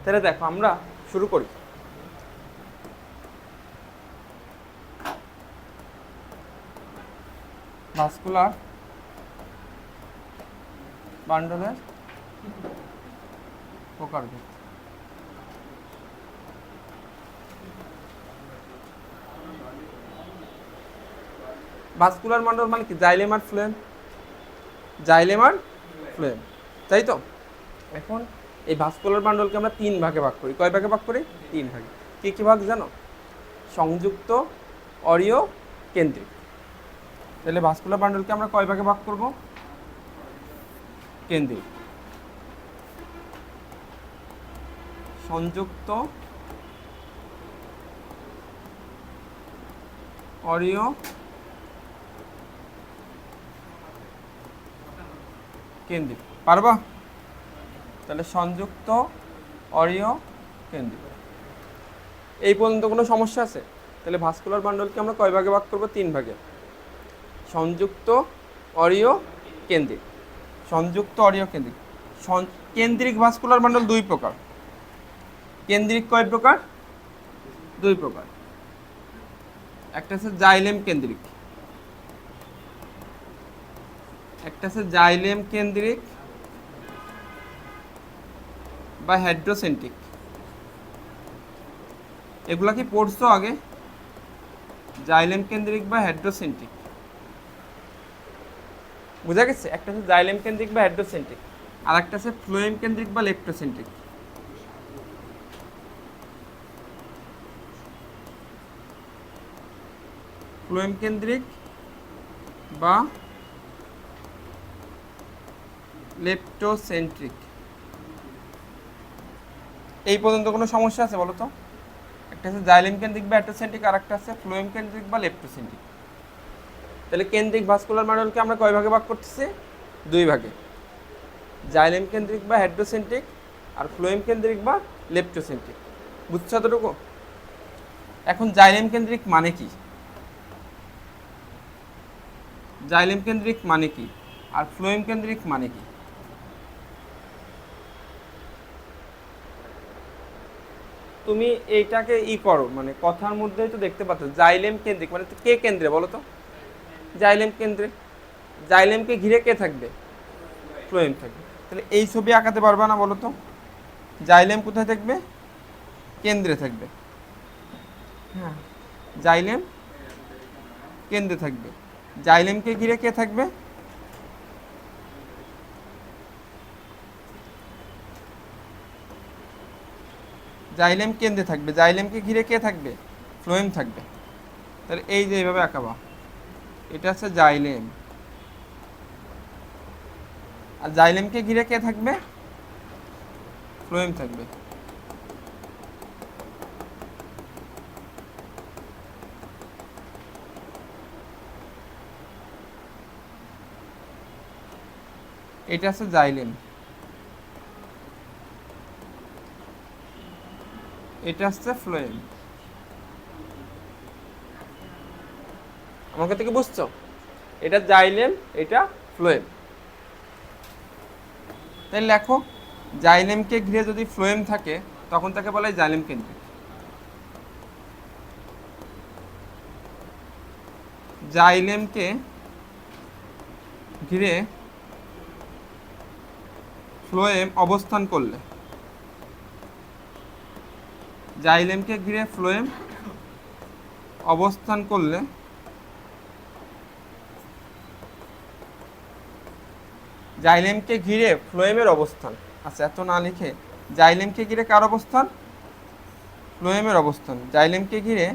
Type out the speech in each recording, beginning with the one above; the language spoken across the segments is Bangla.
তাহলে দেখো আমরা শুরু করি। ভাস্কুলার বান্ডলের প্রকারভেদ। ভাস্কুলার বান্ডল মানে কি? জাইলেম আর ফ্লোয়েম, জাইলেম আর ফ্লোয়েম, তাই তো? এখন এই ভাস্কুলার বান্ডলকে আমরা 3 ভাগে ভাগ করি। কয় ভাগে ভাগ করি? 3 ভাগে। কি কি ভাগ জানো? সংযুক্ত, অরীয়, কেন্দ্রিক। তাহলে ভাস্কুলার বান্ডলকে আমরা কয় ভাগে ভাগ করব? কেন্দ্রিক, সংযুক্ত, অরীয়, কেন্দ্রিক। পারবা? তাহলে সংযুক্ত, অরীয়, কেন্দ্রিক। এই পর্যন্ত কোনো সমস্যা আছে? তাহলে ভাস্কুলার বান্ডলকে আমরা কয় ভাগে ভাগ করব? 3 ভাগে। সংযুক্ত, অরীয়, কেন্দ্রিক। সংযুক্ত, অরীয়, কেন্দ্রিক। কেন্দ্রিক ভাস্কুলার বান্ডল 2 প্রকার। কেন্দ্রিক কয় প্রকার? 2 প্রকার। একটা আছে জাইলেম কেন্দ্রিক, একটা আছে জাইলেম কেন্দ্রিক বা হেড্রোসেন্ট্রিক। এগুলা কি পড়ছো আগে? জাইলেম কেন্দ্রিক বা হেড্রোসেন্ট্রিক, বুঝা গেছে? একটা আছে জাইলেম কেন্দ্রিক বা হেড্রোসেন্ট্রিক, আর একটা আছে ফ্লোয়েম কেন্দ্রিক বা লেপ্টোসেন্ট্রিক। ফ্লোয়েম কেন্দ্রিক বা লেপ্টোসেন্ট্রিক। এই পর্যন্ত কোনো সমস্যা আছে বলো তো? একটা আছে জাইলেম কেন্দ্রিক বা হেড্রোসেন্ট্রিক, আর একটা আছে ফ্লোয়েম কেন্দ্রিক বা লেপ্টোসেন্ট্রিক। তাহলে কেন্দ্রিক ভাস্কুলার বান্ডলকে আমরা কয় ভাগে ভাগ করতেছি? 2 ভাগে। জাইলেম কেন্দ্রিক বা হেড্রোসেন্ট্রিক আর ফ্লোয়েম কেন্দ্রিক বা লেপ্টোসেন্ট্রিক। বুঝছো এতটুকু? এখন জাইলেম কেন্দ্রিক মানে কি? জাইলেম কেন্দ্রিক মানে কি আর ফ্লোয়েম কেন্দ্রিক মানে কি? তুমি এইটাকে করো, মানে কথার মধ্যেই তো দেখতে পাচ্ছ জাইলেম কেন্দ্রিক মানে কে কেন্দ্রে বলো তো? জাইলেম কেন্দ্রে। জাইলেমকে ঘিরে কে থাকবে? ফ্লোয়েম থাকবে। তাহলে এই ছবি আঁকাতে পারবা না বলো তো? জাইলেম কোথায় থাকবে? কেন্দ্রে থাকবে। হ্যাঁ, জাইলেম কেন্দ্রে থাকবে। জাইলেমকে ঘিরে কে থাকবে? জাইলেম কেন্দ্রে থাকবে। জাইলেমকে ঘিরে কে থাকবে? ফ্লোয়েম থাকবে। তাহলে এই যে এইভাবে আঁকাবা, এটা হচ্ছে জাইলেম, আর জাইলেমকে ঘিরে কে থাকবে? ফ্লোয়েম থাকবে। এটা হচ্ছে জাইলেম, এটা হচ্ছে ফ্লোয়েম। আমার কথা কি বুঝছো? এটা জাইলেম, এটা ফ্লোয়েম। তাই লেখো, জাইলেমকে ঘিরে যদি ফ্লোয়েম থাকে তখন তাকে বলা হয় জাইলেম কেন্দ্রিক। জাইলেমকে ঘিরে ফ্লোয়েম অবস্থান করলে, জাইলেমকে ঘিরে ফ্লোয়েম অবস্থান করলে জাইলেমকে ঘিরে ফ্লোয়েমের অবস্থান। আচ্ছা, এত না লিখে জাইলেমকে ঘিরে কার অবস্থান? ফ্লোয়েমের অবস্থান। জাইলেমকে ঘিরে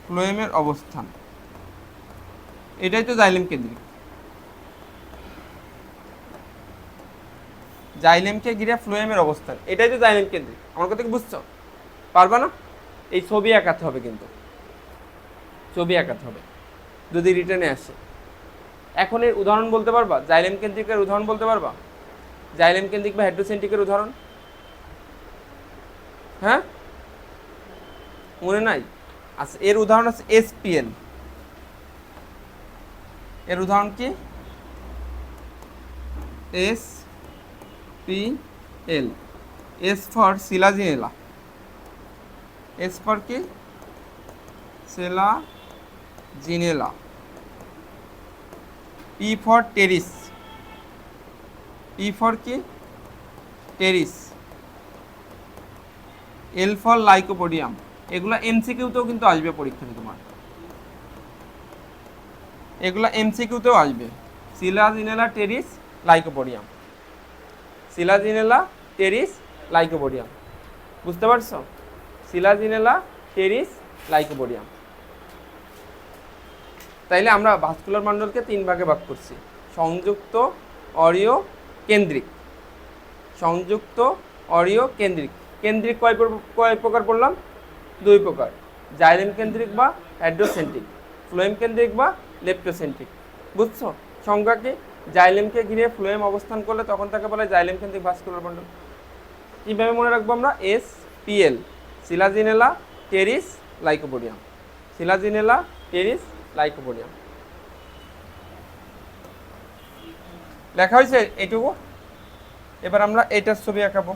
ফ্লোয়েমের অবস্থান, এটাই তো জাইলেম কেন্দ্রিক। জাইলেমকে ঘিরে ফ্লোয়েমের অবস্থান, এটাই তো জাইলেম কেন্দ্রিক। আমার কথা কি বুঝছো? পারবা না? এই ছবি আঁকাতে হবে, কিন্তু ছবি আঁকাতে হবে যদি রিটার্নে আসে। এখন এর উদাহরণ বলতে পারবা? জাইলেম কেন্দ্রিকের উদাহরণ বলতে পারবা? জাইলেম কেন্দ্রিক বা হেড্রোসেন্ট্রিকের উদাহরণ? হ্যাঁ, মনে নাই? আচ্ছা, এর উদাহরণ আছে এসপিএল। এর উদাহরণ কি? S P L. S for Selaginella, S for কি Selaginella, T for Pteris, T for কি টেরিস, এল ফর লাইকোপোডিয়াম। এগুলা এমসিকিউতেও কিন্তু আসবে পরীক্ষাতে তোমার, এগুলা এমসিকিউতেও আসবে। Selaginella Pteris Lycopodium, Selaginella Pteris Lycopodium, বুঝতে পারছো? Selaginella Pteris Lycopodium. তাইলে আমরা ভাস্কুলার মণ্ডলকে 3 ভাগে ভাগ করছি, সংযুক্ত, অরীয়, কেন্দ্রিক। সংযুক্ত, অরীয়, কেন্দ্রিক। কেন্দ্রিক কয় প্রকার বললাম? 2 প্রকার, জাইলেম কেন্দ্রিক বা হাইড্রোসেন্ট্রিক, ফ্লোয়েম কেন্দ্রিক বা লেপ্টোসেন্ট্রিক। বুঝছো? সংজ্ঞা কি? জাইলেমকে ঘিরে ফ্লোয়েম অবস্থান করলে তখন তাকে বলে জাইলেম কেন্দ্রিক ভাস্কুলার মণ্ডল। কীভাবে মনে রাখবো আমরা? SPL, Selaginella Pteris Lycopodium, Selaginella Pteris Lycopodium. লেখা হয়েছে এইটুকু। এবার আমরা এইটার ছবি আঁকাবো।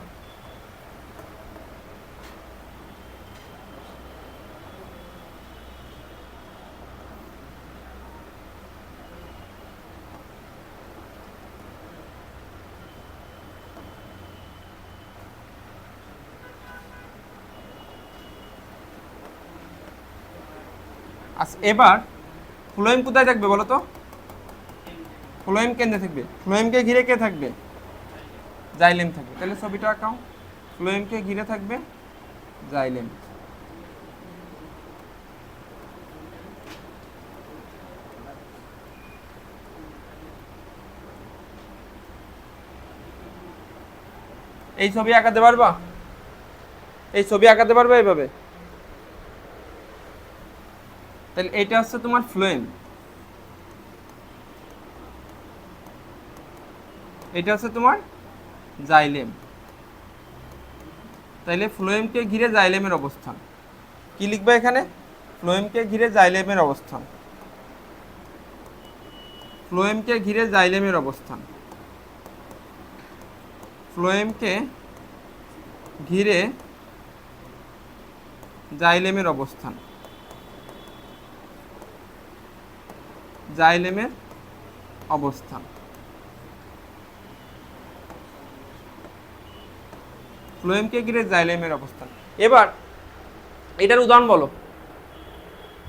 আচ্ছা, এবার ফ্লোয়েম কোথায় থাকবে বলো তো? ফ্লোয়েম কেন্দ্রে থাকবে। ফ্লোয়েমকে ঘিরে কে থাকবে? জাইলেম থাকবে। তাহলে ছবিটা আঁকাও। ফ্লোয়েমকে ঘিরে থাকবে জাইলেম। এই ছবি আঁকাতে পারবা? এই ছবি আঁকাতে পারবে এইভাবে? তাহলে এটা হচ্ছে তোমার ফ্লোয়েম, এটা হচ্ছে তোমার জাইলেম। তাইলে ফ্লোয়েমকে ঘিরে জাইলেমের অবস্থান কি লিখবে এখানে? ফ্লোয়েমকে ঘিরে জাইলেমের অবস্থান, ফ্লোয়েমকে ঘিরে জাইলেমের অবস্থান, ফ্লোয়েমকে ঘিরে জাইলেমের অবস্থান, জাইলেমের অবস্থান। ফ্লোয়েমকে ঘিরে জাইলেমের অবস্থান। এবার এটার উদাহরণ বলো,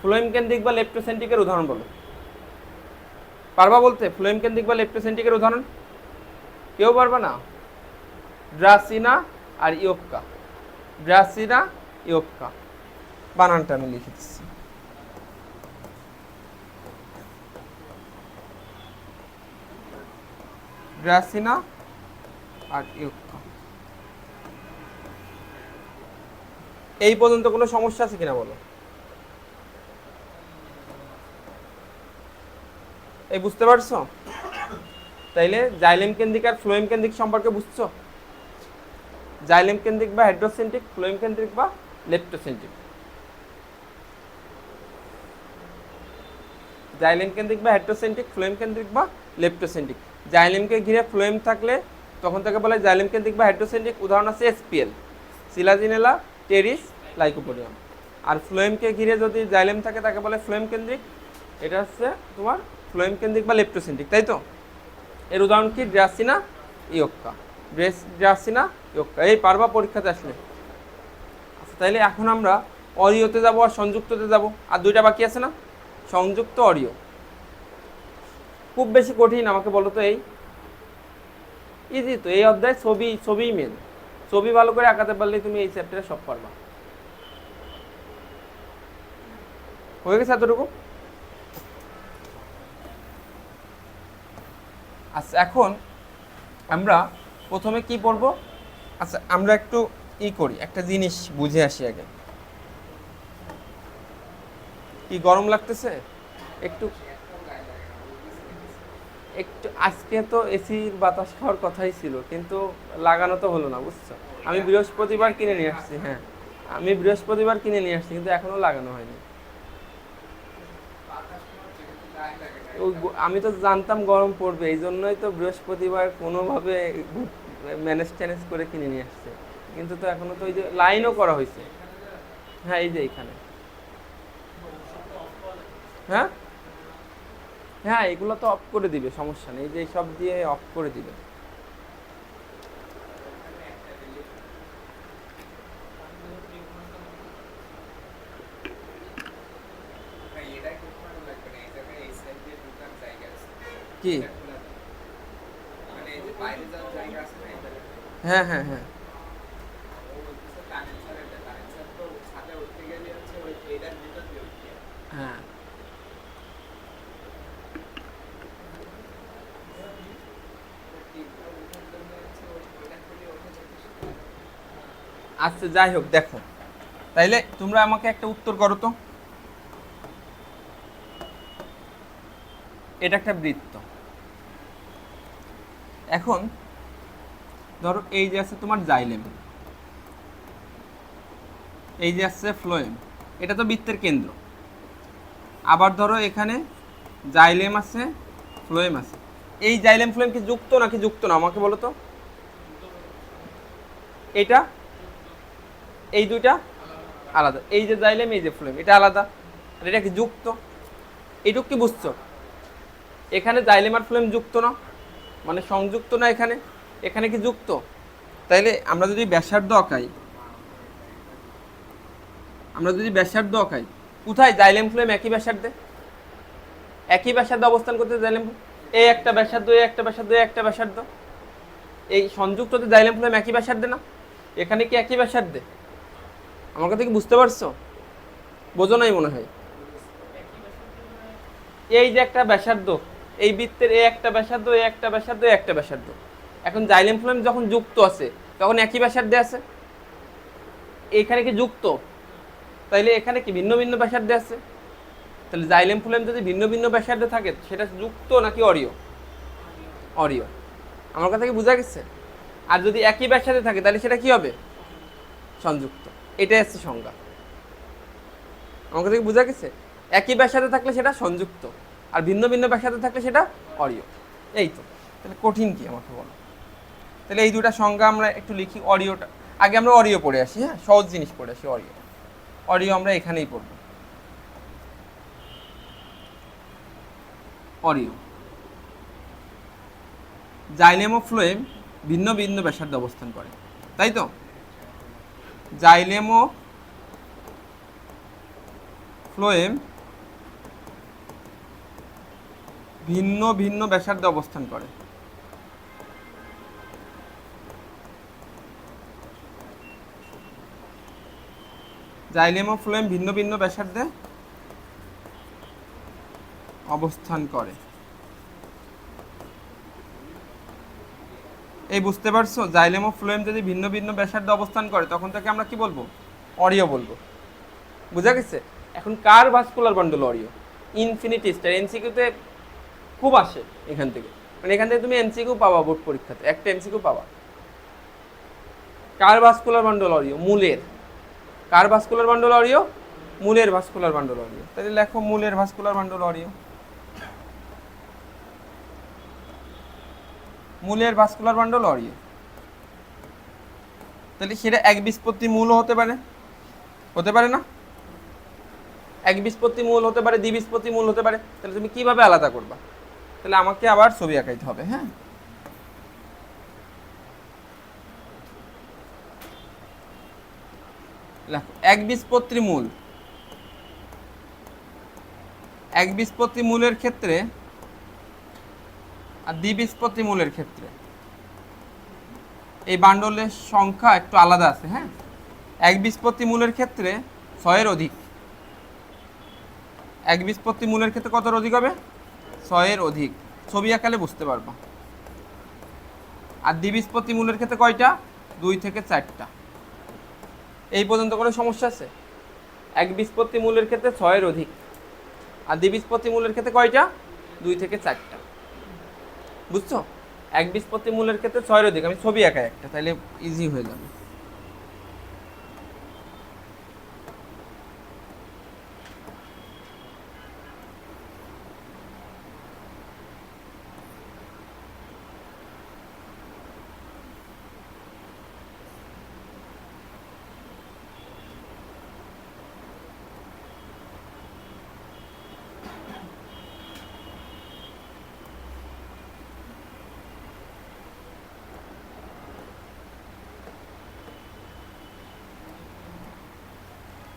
ফ্লোয়েম কেন্দ্রিক বা লেপ্টোসেন্ট্রিকের উদাহরণ বলো। পারবা বলতে? ফ্লোয়েম কেন্দ্রিক বা লেপ্টোসেন্ট্রিকের উদাহরণ কেউ পারবা না? ড্রাসিনা আর ইয়োক্কা, ড্রাসিনা ইয়োক্কা, বানানটা আমি লিখে দিচ্ছি। ড্রাসিনা আর ইয়োক্কা। এই পর্যন্ত কোনো সমস্যা আছে কিনা বলো? এই বুঝতে পারছো? তাইলে জাইলেম কেন্দ্রিক আর ফ্লোয়েম কেন্দ্রিক সম্পর্কে বুঝছো? জাইলেম কেন্দ্রিক বা হাইড্রোসেন্ট্রিক, ফ্লোয়েম কেন্দ্রিক বা লেপ্টোসেন্ট্রিক। জাইলেম কেন্দ্রিক বা হাইড্রোসেন্ট্রিক, ফ্লোয়েম কেন্দ্রিক বা লেপ্টোসেন্ট্রিক। জাইলেমকে ঘিরে ফ্লোয়েম থাকলে তখন তাকে বলে জাইলেম কেন্দ্রিক বা হাইড্রোসেন্ট্রিক। উদাহরণ আছে SPL, সিলাজিনেলা টেরিস লাইকোপোডিয়াম। আর ফ্লোয়েমকে ঘিরে যদি জাইলেম থাকে তাকে বলে ফ্লোয়েম কেন্দ্রিক। এটা হচ্ছে তোমার ফ্লোয়েম কেন্দ্রিক বা লেপ্টোসেন্ট্রিক, তাই তো? এর উদাহরণ কি? ড্রাসিনা ইয়োক্কা, ড্রাসিনা ইয়োক্কা। এই পারবা পরীক্ষাতে আসলে। আচ্ছা, তাইলে এখন আমরা অরীয়তে যাব আর সংযুক্ততে যাব। আর 2টা বাকি আছে না, সংযুক্ত, অরীয়। খুব বেশি কঠিন আমাকে বলো তো? এই ইজি তো। এই অধ্যায় ছবিই মেন। ছবি ভালো করে আঁকাতে পারলেই তুমি এই চ্যাপ্টারে সব পারবা। হয়ে গেছে এতটুকু? আচ্ছা, এখন আমরা প্রথমে কি পড়ব? আচ্ছা, আমরা একটু করি, একটা জিনিস বুঝে আসি আগে। কি গরম লাগতেছে? একটু একটু আজকে তো এসির বাতাস খাওয়ার কথাই ছিল, কিন্তু লাগানো তো হলো না, বুঝছো? আমি বৃহস্পতিবার কিনে নিয়ে আসছি। হ্যাঁ, আমি বৃহস্পতিবার কিনে নিয়ে আসছি, কিন্তু এখনো লাগানো হয়নি। আমি তো জানতাম গরম পড়বে, এই জন্যই তো বৃহস্পতিবার কোনোভাবে ম্যানেজ ট্যানেজ করে কিনে নিয়ে আসছে। কিন্তু তো এখনো তো ওই যে লাইনও করা হয়েছে। হ্যাঁ এই যে এখানে, হ্যাঁ হ্যাঁ এগুলো তো অফ করে দিবে, সমস্যা নেই, এই যে সব দিয়ে অফ করে দিবে। কি? হ্যাঁ হ্যাঁ হ্যাঁ হ্যাঁ আচ্ছা যাই হোক, দেখো তাইলে তোমরা আমাকে একটা উত্তর করো তো। এটা একটা বৃত্ত। এখন ধরো এই যে আছে তোমার জাইলেম, এই যে আছে ফ্লোয়েম, এটা তো বৃত্তের কেন্দ্র। আবার ধরো এখানে জাইলেম আছে, ফ্লোয়েম আছে। এই জাইলেম ফ্লোয়েম কি যুক্ত নাকি যুক্ত না আমাকে বলো তো। এটা এই দুইটা আলাদা, এই যে জাইলেম এই যে ফ্লোয়েম এটা আলাদা, আর এটা কি যুক্ত। এইটুক কি বুঝছো? এখানে জাইলেম আর ফ্লোয়েম যুক্ত না, মানে সংযুক্ত না, এখানে এখানে কি যুক্ত। তাইলে আমরা যদি ব্যাসার্ধ আঁকাই, কোথায় জাইলেম ফ্লোয়েম একই ব্যাসার্ধে, একই ব্যাসার্ধে অবস্থান করতে জাইলেম, এই একটা ব্যাসার্ধ, এই একটা ব্যাসার্ধ, এই একটা ব্যাসার্ধ, এই সংযুক্ততে জাইলেম ফ্লোয়েম একই ব্যাসার্ধে না, এখানে কি একই ব্যাসার্ধে? আমার কথা কি বুঝতে পারছো? বোঝো নাই মনে হয়। এই যে একটা ব্যাসার্ধ, এই বৃত্তের এই একটা ব্যাসার্ধ, এই একটা ব্যাসার্ধ, এই একটা ব্যাসার্ধ, এখন জাইলেম ফ্লোয়েম যখন যুক্ত আছে তখন একই ব্যাসার্ধে আছে, এখানে কি যুক্ত, তাইলে এখানে কি ভিন্ন ভিন্ন ব্যাসার্ধে আছে। তাহলে জাইলেম ফ্লোয়েম যদি ভিন্ন ভিন্ন ব্যাসার্ধে থাকে সেটা যুক্ত নাকি অরিয়? অরিয়। আমার কথা কি বোঝা গেছে? আর যদি একই ব্যাসার্ধে থাকে তাহলে সেটা কি হবে? সংযুক্ত। এটাই হচ্ছে সংজ্ঞা। আমার কথা কি বোঝা গেছে? একই ব্যাসার্ধে থাকলে সেটা সংযুক্ত, আর ভিন্ন ভিন্ন ব্যাসার্ধে থাকলে সেটা অরিয়। এই তো, তাহলে কঠিন কি আমাকে বলো। তাহলে এই দুটা সংজ্ঞা আমরা একটু লিখি। অরিওটা আগে আমরা অরিও পড়ে আসি, হ্যাঁ সহজ জিনিস পড়ে আসি। অরিও, অরিও আমরা এখানেই পড়ব। অরিও, জাইলেম ও ফ্লোয়েম ভিন্ন ভিন্ন ব্যাসার্ধে অবস্থান করে, তাই তো। জাইলেম ও ফ্লোয়েম ভিন্ন ভিন্ন ব্যাসার্ধে অবস্থান করে। জাইলেম ও ফ্লোয়েম ভিন্ন ভিন্ন ব্যাসার্ধে অবস্থান করে। এই বুঝতে পারছো? জাইলেম ও ফ্লোয়েম যদি ভিন্ন ভিন্ন ব্যাসার্ধে অবস্থান করে তখন তাকে আমরা কি বলবো? অরিও বলবো। বুঝা গেছে? এখন কার ভাস্কুলার বান্ডল অরিও? ইনফিনিটি স্টার, এমসিকিউতে খুব আসে এখান থেকে, মানে এখান থেকে তুমি এমসিকিউ পাবা বোর্ড পরীক্ষাতে, একটা এমসিকিউ পাবা। কার ভাস্কুলার বান্ডল অরিও? মূলের। কার ভাস্কুলার বান্ডল অরিও? মূলের ভাস্কুলার বান্ডল অরিও। তাহলে লেখো মূলের ভাস্কুলার বান্ডল অরিও। মূলের ভাস্কুলার বান্ডল অরিও। তাহলে সেটা একবীজপত্রী মূলও হতে পারে, হতে পারে না? একবীজপত্রী মূল হতে পারে, দ্বিবীজপত্রী মূল হতে পারে। তাহলে তুমি কিভাবে আলাদা করবা? তাহলে আমাকে আবার ছবি আঁকাইতে হবে, হ্যাঁ। লেখো একবীজপত্রী মূল, একবীজপত্রী মূলের ক্ষেত্রে আর দ্বিবীজপত্রী মূলের ক্ষেত্রে এই বান্ডলের সংখ্যা একটু আলাদা আছে, হ্যাঁ। একবীজপত্রী মূলের ক্ষেত্রে 6-এর অধিক। একবীজপত্রী মূলের ক্ষেত্রে কতর অধিক হবে? 6-এর অধিক। ছবি আঁকালে বুঝতে পারবা। আর দ্বিবীজপত্রী মূলের ক্ষেত্রে কয়টা? 2 থেকে 4টা। এই পর্যন্ত কোনো সমস্যা আছে? একবীজপত্রী মূলের ক্ষেত্রে 6-এর অধিক, আর দ্বিবীজপত্রী মূলের ক্ষেত্রে কয়টা? 2 থেকে 4টা। বুঝছো? একবীজপত্রী মূলের ক্ষেত্রে 6-এর অধিক। আমি ছবি আঁকাই একটা, তাহলে ইজি হয়ে যাবে।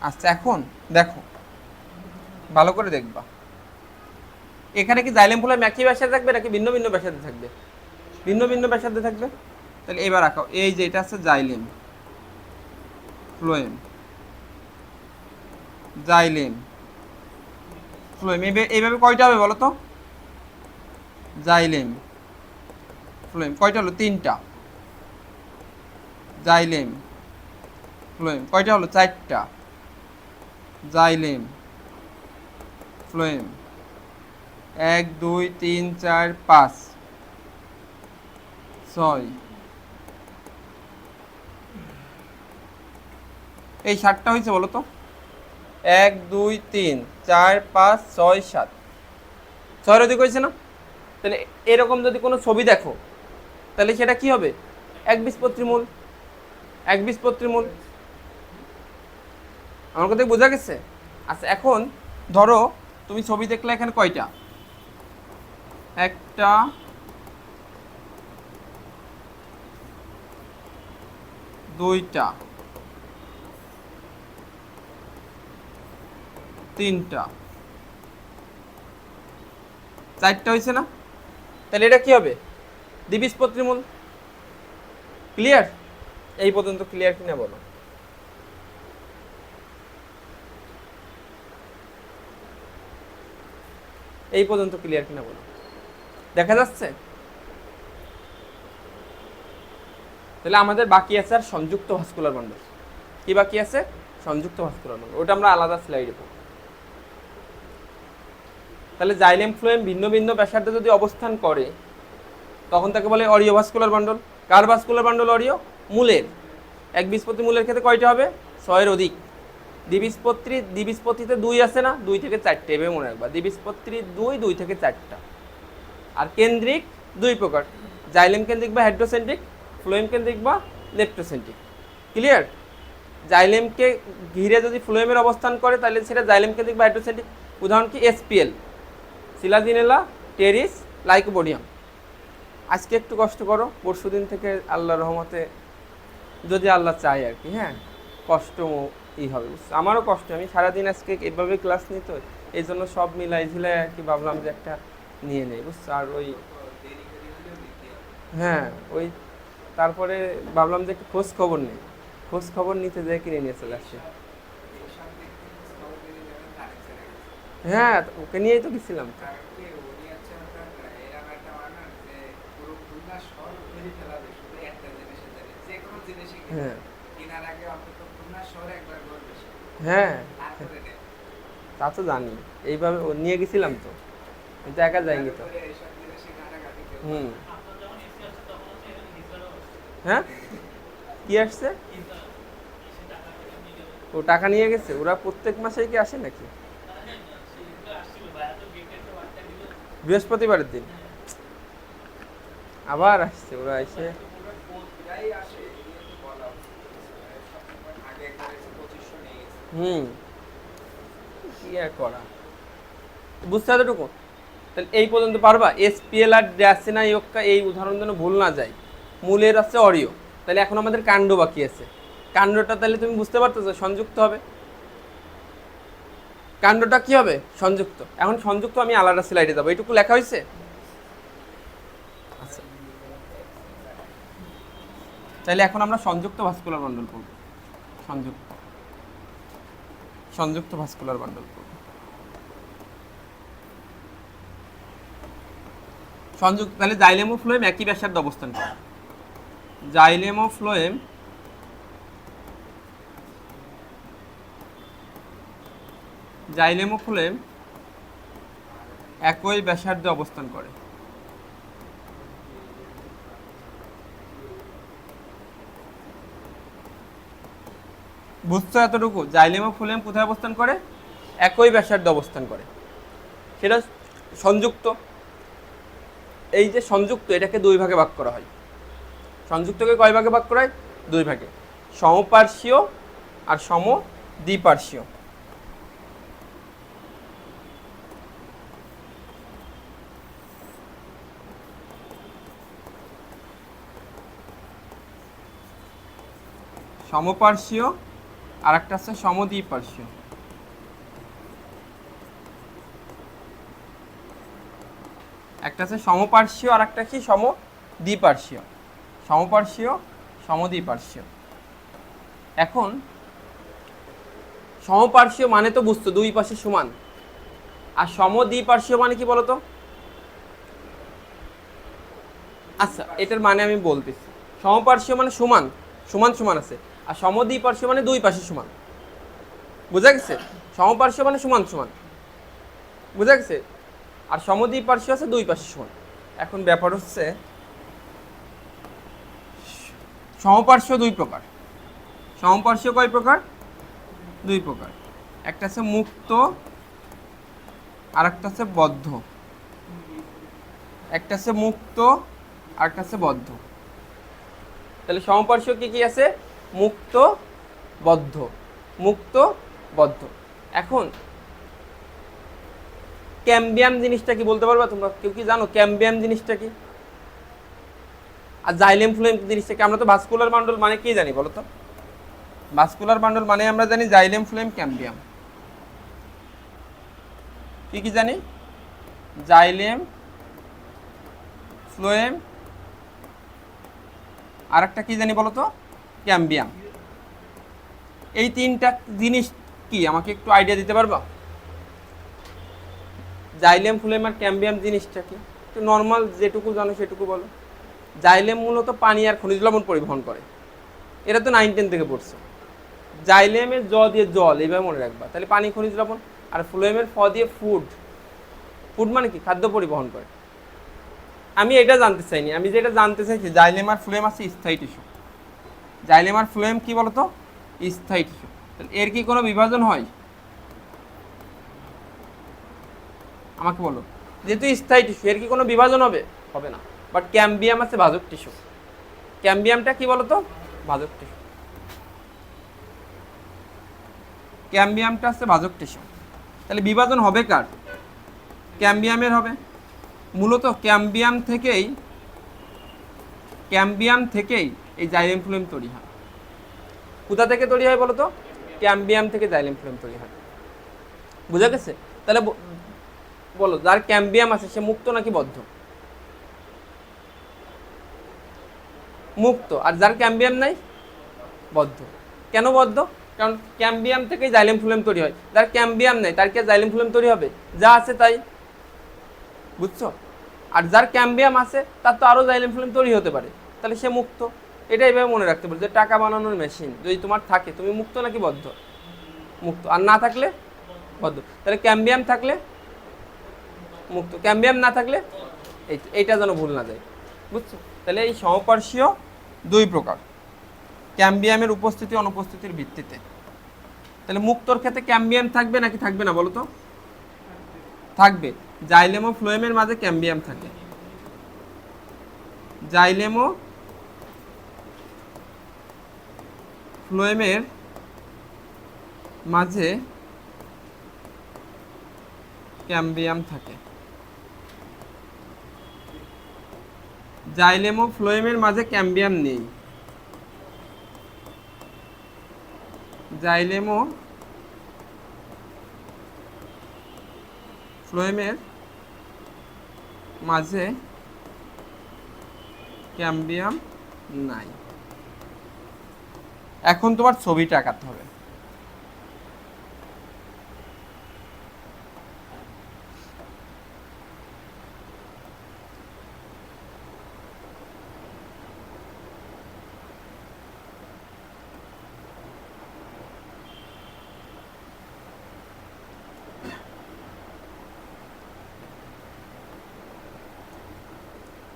আচ্ছা এখন দেখো ভালো করে দেখবা, এখানে কি জাইলেম ফ্লোয়েম একই ব্যাসার্ধে থাকবে নাকি ভিন্ন ভিন্ন ব্যাসার্ধে থাকবে? ভিন্ন ভিন্ন ব্যাসার্ধে থাকবে। তাহলে এবার রাখো, এই যে এটা আছে জাইলেম ফ্লোয়েম, জাইলেম ফ্লোয়েম এইভাবে কয়টা হবে বলো তো? জাইলেম ফ্লোয়েম কয়টা হলো? 3টা। জাইলেম ফ্লোয়েম কয়টা হলো? 4টা। জাইলেম ফ্লোয়েম 1 2 3 4 5 6, এই 7টা হয়েছে বলো তো? 1 2 3 4 5 6 7, 6 অধিক হয়েছে না? তাহলে এরকম যদি কোনো ছবি দেখো তাহলে সেটা কি হবে? একবীজপত্রী মূল। একবীজপত্রী মূল, আমার কথা বোঝা গেছে? আচ্ছা এখন ধরো তুমি ছবি দেখলে এখানে কয়টা? 1টা 2টা 3টা 4টা হয়েছে না? তাহলে এটা কি হবে? দ্বিবীজপত্রী মূল। ক্লিয়ার? এই পর্যন্ত ক্লিয়ার কিনা বলো? এই পর্যন্ত ক্লিয়ার কিনা বলো? দেখা যাচ্ছে? তাহলে আমাদের বাকি আছে আর সংযুক্ত ভাস্কুলার বান্ডল। কি বাকি আছে? সংযুক্ত ভাস্কুলার বান্ডল, ওটা আমরা আলাদা স্লাইডে পাবো। তাহলে জাইলেম ফ্লোয়েম ভিন্ন ভিন্ন ব্যাসার্ধে যদি অবস্থান করে তখন তাকে বলে অরিও ভাস্কুলার বান্ডল। কার ভাস্কুলার বান্ডল? অরিও মূলের। একবীজপত্রী মূলের ক্ষেত্রে কয়টা হবে? 6-এর অধিক। দ্বিবীজপত্রীতে 2 আছে না? 2 থেকে 4টে, এভাবে মনে রাখবা। দ্বিবীজপত্রী 2 থেকে 4টা। আর কেন্দ্রিক 2 প্রকার, জাইলেম কেন্দ্রিক বা হাইড্রোসেন্ট্রিক, ফ্লোয়েম কেন্দ্রিক বা লেপ্টোসেন্ট্রিক। ক্লিয়ার? জাইলেমকে ঘিরে যদি ফ্লোয়েমের অবস্থান করে তাহলে সেটা জাইলেম কেন্দ্রিক বা হাইড্রোসেন্ট্রিক। উদাহরণ কি? SPL, Selaginella, Pteris, Lycopodium. আজকে একটু কষ্ট করো, পরশুদিন থেকে আল্লাহর রহমতে যদি আল্লাহ চায় আর কি, হ্যাঁ, কষ্ট হবে। আমারও কষ্ট, আমি সারাদিন আজকে এভাবে ক্লাস নিত, এই জন্য সব মিলাই ঝিলাই আর কি ভাবলাম যে একটা নিয়ে নেই, বুঝছো? আর ওই হ্যাঁ ওই তারপরে ভাবলাম যে একটু খোঁজ খবর নেই, খোঁজ খবর নিতে যেয়ে কিনে নিয়ে চলে আসছি। হ্যাঁ ওকে নিয়েই তো গেছিলাম। হ্যাঁ হ্যাঁ তা তো জানি, এইভাবে নিয়ে গেছিলাম তো, কিন্তু একা যাইনি তো। হুম। হ্যাঁ কি আসছে? ও টাকা নিয়ে গেছে? ওরা প্রত্যেক মাসেই কি আসে নাকি? বৃহস্পতিবারের দিন আবার আসছে ওরা এসে। হুম, কি আর করা, বুঝতে এতটুকু? তাহলে এই পর্যন্ত পারবা? এসপিএল আর ড্যাসিনা ইয়োক্কা, এই উদাহরণ যেন ভুল না যায়। মূলের আছে অরিও, তাহলে এখন আমাদের কাণ্ড বাকি আছে। কাণ্ডটা তাহলে তুমি বুঝতে পারতেছো সংযুক্ত হবে। কাণ্ডটা কি হবে? সংযুক্ত। এখন সংযুক্ত আমি আলাদা স্লাইডে যাবো, এইটুকু লেখা হয়েছে। আচ্ছা তাহলে এখন আমরা সংযুক্ত ভাস্কুলার বান্ডল করব। সংযুক্ত সংযুক্ত ভাস্কুলার বান্ডল করব। সংযুক্ত তাহলে জাইলেম ও ফ্লোয়েম একই ব্যাসার্ধে অবস্থান করে। জাইলেম ও ফ্লোয়েম জাইলেম ও ফ্লোয়েম একই ব্যাসার্ধে অবস্থান করে। বুঝছো এতটুকু? জাইলেম ও ফ্লোয়েম কোথায় অবস্থান করে? একই ব্যাসার্ধে অবস্থান করে, সেটা সংযুক্ত। এই যে সংযুক্ত, এটাকে 2 ভাগে ভাগ করা হয়। সংযুক্তকে কয় ভাগে ভাগ করা হয়? 2 ভাগে, সমপার্শ্বীয় আর সমদ্বিপার্শ্বীয়। সমপার্শ্বীয় আর একটা আছে সমদ্বিপার্শ্বীয়। একটা আছে সমপার্শ্বীয় আর একটা কি সমদ্বিপার্শ্বীয়। সমপার্শ্বীয়, সমদ্বিপার্শ্বীয়। এখন সমপার্শ্বীয় মানে তো বুঝতো দুই পাশে সমান, আর সমদ্বিপার্শ্বীয় মানে কি বলতো? আচ্ছা, এটার মানে আমি বলতেছি। সমপার্শ্বীয় মানে সমান, সমান সমান আছে, আর সমদ্বিপার্শ্বীয় মানে দুই পাশে সমান। বুঝা গেছে? সমপার্শ্বীয় মানে সমান সমান, বুঝা গেছে? আর সমদ্বিপার্শ্বীয় আছে দুই পাশে সমান। এখন ব্যাপার হচ্ছে সমপার্শ্বীয় দুই প্রকার। সমপার্শ্বীয় কয় প্রকার? দুই প্রকার। একটা আছে মুক্ত আর একটা আছে বদ্ধ। একটা আছে মুক্ত আর একটা আছে বদ্ধ। তাহলে সমপার্শ্বীয় কি কি আছে? মুক্ত, বদ্ধ, মুক্ত, বদ্ধ। এখন ক্যাম্বিয়াম জিনিসটা কি বলতে পারবা তোমরা? কেউ কি জানো ক্যাম্বিয়াম জিনিসটা কি? আর জাইলেম ফ্লোয়েম জিনিসটা কি? আমরা তো ভাস্কুলার বান্ডল মানে কি জানি বলো তো? ভাস্কুলার বান্ডল মানে আমরা জানি জাইলেম ফ্লোয়েম ক্যাম্বিয়াম। কি কি জানি? জাইলেম ফ্লোয়েম আর একটা কি জানি বলো তো? ক্যাম্বিয়াম। এই তিনটা জিনিস কি আমাকে একটু আইডিয়া দিতে পারবা? জাইলেম ফ্লোয়েম আর ক্যাম্বিয়াম জিনিসটা কি? একটু নর্মাল যেটুকু জানো সেটুকু বলো। জাইলেম মূলত পানি আর খনিজ লবণ পরিবহন করে, এটা তো 9-10 থেকে পড়ছে। জাইলেমের জ দিয়ে জল, এইভাবে মনে রাখবা, তাহলে পানি খনিজ লবণ। আর ফ্লোয়েমের ফ দিয়ে ফুড। ফুড মানে কি? খাদ্য পরিবহন করে। আমি এটা জানতে চাইনি, আমি যেটা জানতে চাইছি জাইলেম আর ফ্লোয়েম আছে স্থায়ী টিস্যু। জাইলেম আর ফ্লোয়েম কি বলতো? স্থায়ী টিস্যু। তাহলে এর কি কোনো বিভাজন হয়? আমাকে বলো, যেহেতু স্থায়ী টিস্যু এর কি কোনো বিভাজন হবে? হবে না। বাট ক্যাম্বিয়াম আছে ভাজক টিস্যু। ক্যাম্বিয়ামটা কি বলতো? ভাজক টিস্যু। ক্যাম্বিয়ামটা আছে ভাজক টিস্যু। তাহলে বিভাজন হবে কার? ক্যাম্বিয়ামের হবে। মূলত ক্যাম্বিয়াম থেকেই এই জাইলেম ফ্লোয়েম তৈরি হয়। কোথা থেকে তৈরি হয় বলো তো? ক্যাম্বিয়াম থেকে জাইলেম ফ্লোয়েম তৈরি হয়। বুঝা গেছে? তাহলে বলো, যার ক্যাম্বিয়াম আছে সে মুক্ত নাকি বদ্ধ? মুক্ত। আর যার ক্যাম্বিয়াম নাই? বদ্ধ। কেন বদ্ধ? কারণ ক্যাম্বিয়াম থেকেই জাইলেম ফ্লোয়েম তৈরি হয়। যার ক্যাম্বিয়াম নাই তার কি জাইলেম ফ্লোয়েম তৈরি হবে? যা আছে তাই। বুঝছো? আর যার ক্যাম্বিয়াম আছে তার তো আরো জাইলেম ফ্লোয়েম তৈরি হতে পারে, তাহলে সে মুক্ত। এটা এইভাবে মনে রাখতে পারো যে টাকা বানানোর মেশিন যদি তোমার থাকে, তুমি মুক্ত নাকি বদ্ধ? মুক্ত। আর না থাকলে বদ্ধ। তাহলে ক্যাম্বিয়াম থাকলে মুক্ত, ক্যাম্বিয়াম না থাকলে এইটা যেন ভুল না যায়। বুঝছো? তাহলে এই সমপার্শ্বীয় দুই প্রকার, ক্যাম্বিয়ামের উপস্থিতি অনুপস্থিতির ভিত্তিতে। তাহলে মুক্তর ক্ষেত্রে ক্যাম্বিয়াম থাকবে নাকি থাকবে না বলো তো? থাকবে। জাইলেম ও ফ্লোয়েমের মাঝে ক্যাম্বিয়াম থাকে। জাইলেম ও ফ্লোয়েমের মাঝে ক্যাম্বিয়াম থাকে। জাইলেম ও ফ্লোয়েমের মাঝে ক্যাম্বিয়াম নেই। জাইলেম ও ফ্লোয়েমের মাঝে ক্যাম্বিয়াম নাই। এখন তোমার ছবিটা আঁকাতে হবে।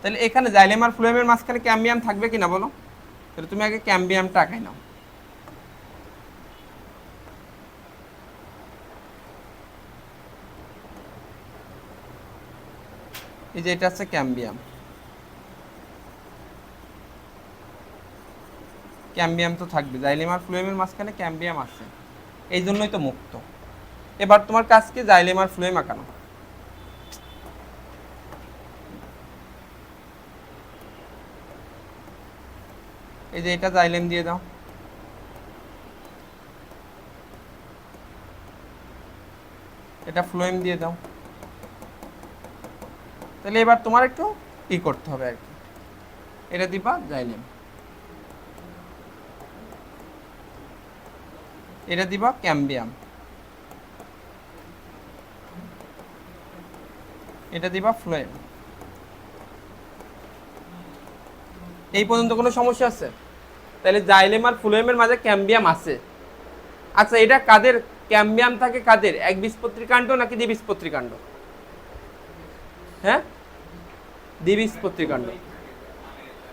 তাহলে এখানে জাইলেম আর ফ্লোয়েমের মাঝখানে ক্যাম্বিয়াম থাকবে কিনা বলো? তাহলে তুমি আগে ক্যাম্বিয়ামটা আঁকাই নাও। এই যে এটা আছে ক্যাম্বিয়াম। ক্যাম্বিয়াম তো থাকবে, জাইলেম আর ফ্লোয়েমের মাঝখানে ক্যাম্বিয়াম আছে, এই জন্যই তো মুক্ত। এবার তোমার কাজ কি? জাইলেম আর ফ্লোয়েম আঁকানো। এই যে এটা জাইলেম দিয়ে দাও, এটা ফ্লোয়েম দিয়ে দাও। তাহলে এবার তোমার একটু ই করতে হবে আর কি, এটা দিবা জাইলেম, এটা দিবা ক্যাম্বিয়াম, এটা দিবা ফ্লোয়েম। এই পর্যন্ত কোনো সমস্যা আছে? তাহলে জাইলেম আর ফ্লোয়েমের মাঝে ক্যাম্বিয়াম আছে। আচ্ছা, এটা কাদের ক্যাম্বিয়াম থাকে? কাদের, একবীজপত্রী কাণ্ড নাকি দ্বিবীজপত্রী কাণ্ড? হ্যাঁ, দ্বিবীজপত্রী কাণ্ড।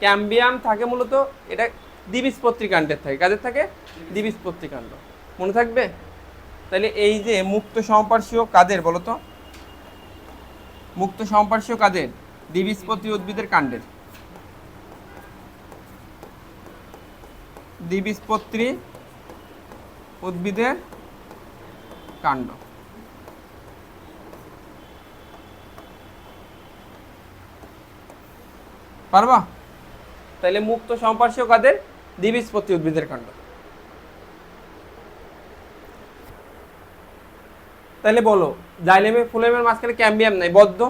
ক্যাম্বিয়াম থাকে মূলত এটা দ্বিবীজপত্রী কাণ্ডের থাকে। কাদের থাকে? দ্বিবীজপত্রী কাণ্ড। মনে থাকবে? তাহলে এই যে মুক্ত সমপার্শ্বীয় কাদের বলতো? মুক্ত সমপার্শ্বীয় কাদের? দ্বিবীজপত্রী উদ্ভিদের কাণ্ডের। দ্বিবীজপত্রী উদ্ভিদের কাণ্ড। পারবা? তাহলে মুক্ত সমপার্শ্বীয় কাদের? দ্বিবীজপত্রী উদ্ভিদের কাণ্ড। তাহলে বলো, জাইলেমে ফ্লোয়েমের মাঝখানে ক্যাম্বিয়াম নাই, বদ্ধ।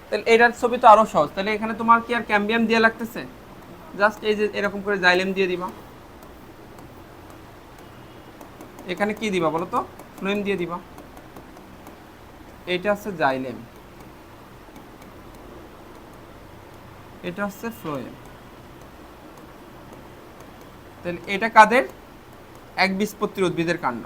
তাহলে এটার ছবি তো আরো সহজ। তাহলে এখানে তোমার কি আর ক্যাম্বিয়াম দিয়ে লাগতেছে? জাস্ট এই যে এরকম করে জাইলেম দিয়ে দিবা। এখানে কি দিবা বলো তো? ফ্লোয়েম দিয়ে দিবা। এটা হচ্ছে জাইলেম, এটা হচ্ছে ফ্লোয়েম। তাহলে এটা কাদের? একবীজপত্রী উদ্ভিদের কাণ্ড।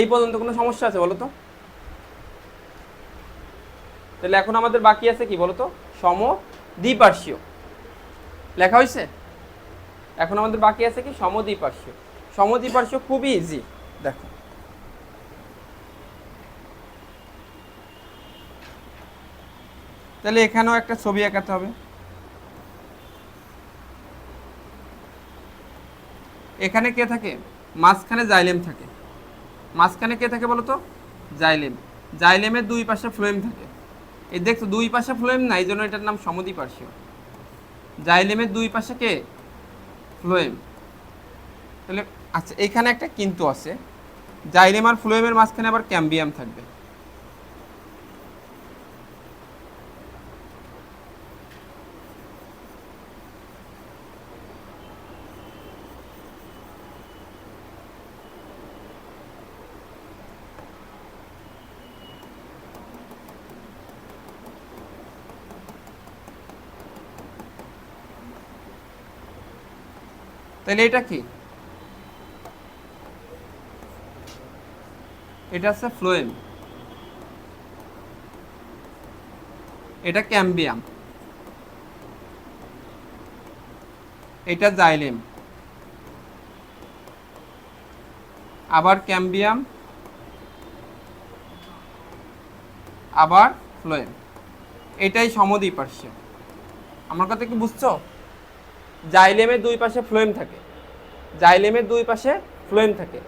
এই পর্যন্ত কোনো সমস্যা আছে বলো তো? তাহলে এখন আমাদের বাকি আছে কি বলতো? সমদ্বিপার্শ্বীয়। লেখা হয়েছে? এখন আমাদের বাকি আছে কি? সমদ্বিপার্শ্বীয়। সমদ্বিপার্শ্বীয় খুবই ইজি, দেখো। তাহলে এখানেও একটা ছবি আঁকাতে হবে। এখানে কে থাকে? মাঝখানে জাইলেম থাকে। মাঝখানে কে থাকে বলো তো? জাইলেম। জাইলেমের দুই পাশে ফ্লোয়েম থাকে। এই দেখছো দুই পাশে ফ্লোয়েম না, এই জন্য এটার নাম সমদ্বিপার্শ্বীয়। জাইলেমের দুই পাশে কে? ফ্লোয়েম। তাহলে আচ্ছা, এখানে একটা কিন্তু আছে, জাইলেম আর ফ্লোয়েমের মাঝখানে আবার ক্যাম্বিয়াম থাকবে। তাহলে এটা কি? এটা হচ্ছে ফ্লোয়েম, এটা ক্যাম্বিয়াম, এটা জাইলেম, আবার ক্যাম্বিয়াম, আবার ফ্লোয়েম। এটাই সমদ্বিপার্শ্বীয়। আমার কথা কি বুঝছো? জাইলেমের দুই পাশে ফ্লোয়েম থাকে, জাইলেমের দুই পাশে ফ্লোয়েম থাকে,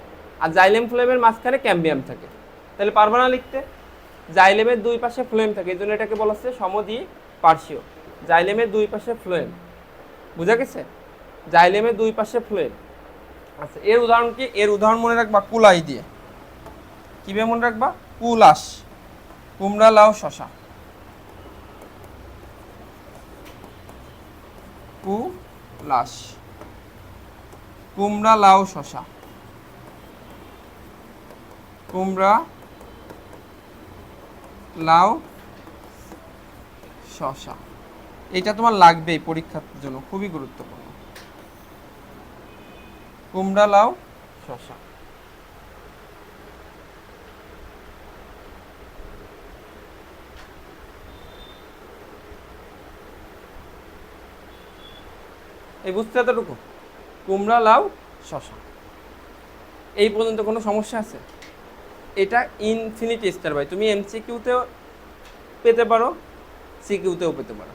আর জাইলেম ফ্লোয়েমের মাঝখানে ক্যাম্বিয়াম থাকে। তাহলে পারবা না লিখতে? জাইলেমের দুই পাশে ফ্লোয়েম থাকে, এই জন্য এটাকে বলা হচ্ছে সমদ্বিপার্শ্বীয়। জাইলেমের দুই পাশে ফ্লোয়েম, বুঝা গেছে? জাইলেমের দুই পাশে ফ্লোয়েম। আচ্ছা, এর উদাহরণ কি? এর উদাহরণ মনে রাখবা কুলাই দিয়ে। কিভাবে মনে রাখবা? কুলাস, কুমড়া, লাউ, শশা। কুলাস, কুমড়া, লাউ, শশা। কুমড়া, লাউ, শশা। এটা তোমার লাগবেই পরীক্ষার জন্য, খুবই গুরুত্বপূর্ণ। কুমড়া, লাউ, শশা। এই বুঝতে এতটুকু? কুমড়া, লাউ, শশা। এই পর্যন্ত কোনো সমস্যা আছে? এটা ইনফিনিটি স্টার ভাই, তুমি এমসিকিউতেও পেতে পারো, সিকিউতেও পেতে পারো।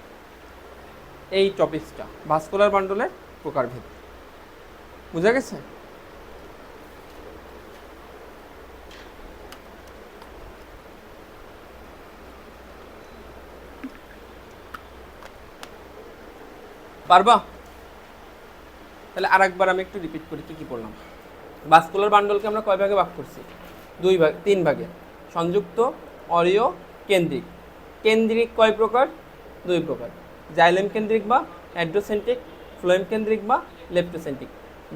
এই টপিকসটা ভাস্কুলার বান্ডলের প্রকারভেদ, বুঝা গেছে? পারবা? তাহলে আরেকবার আমি একটু রিপিট করি কি কি পড়লাম। ভাস্কুলার বান্ডলকে আমরা কয় ভাগে ভাগ করছি? তিন ভাগে। সংযুক্ত, অরীয়, কেন্দ্রিক। কেন্দ্রিক কয় প্রকার? দুই প্রকার। জাইলেম কেন্দ্রিক বা অ্যাড্রোসেন্ট্রিক, ফ্লোয়েম কেন্দ্রিক বা লেপ্টোসেন্ট্রিক।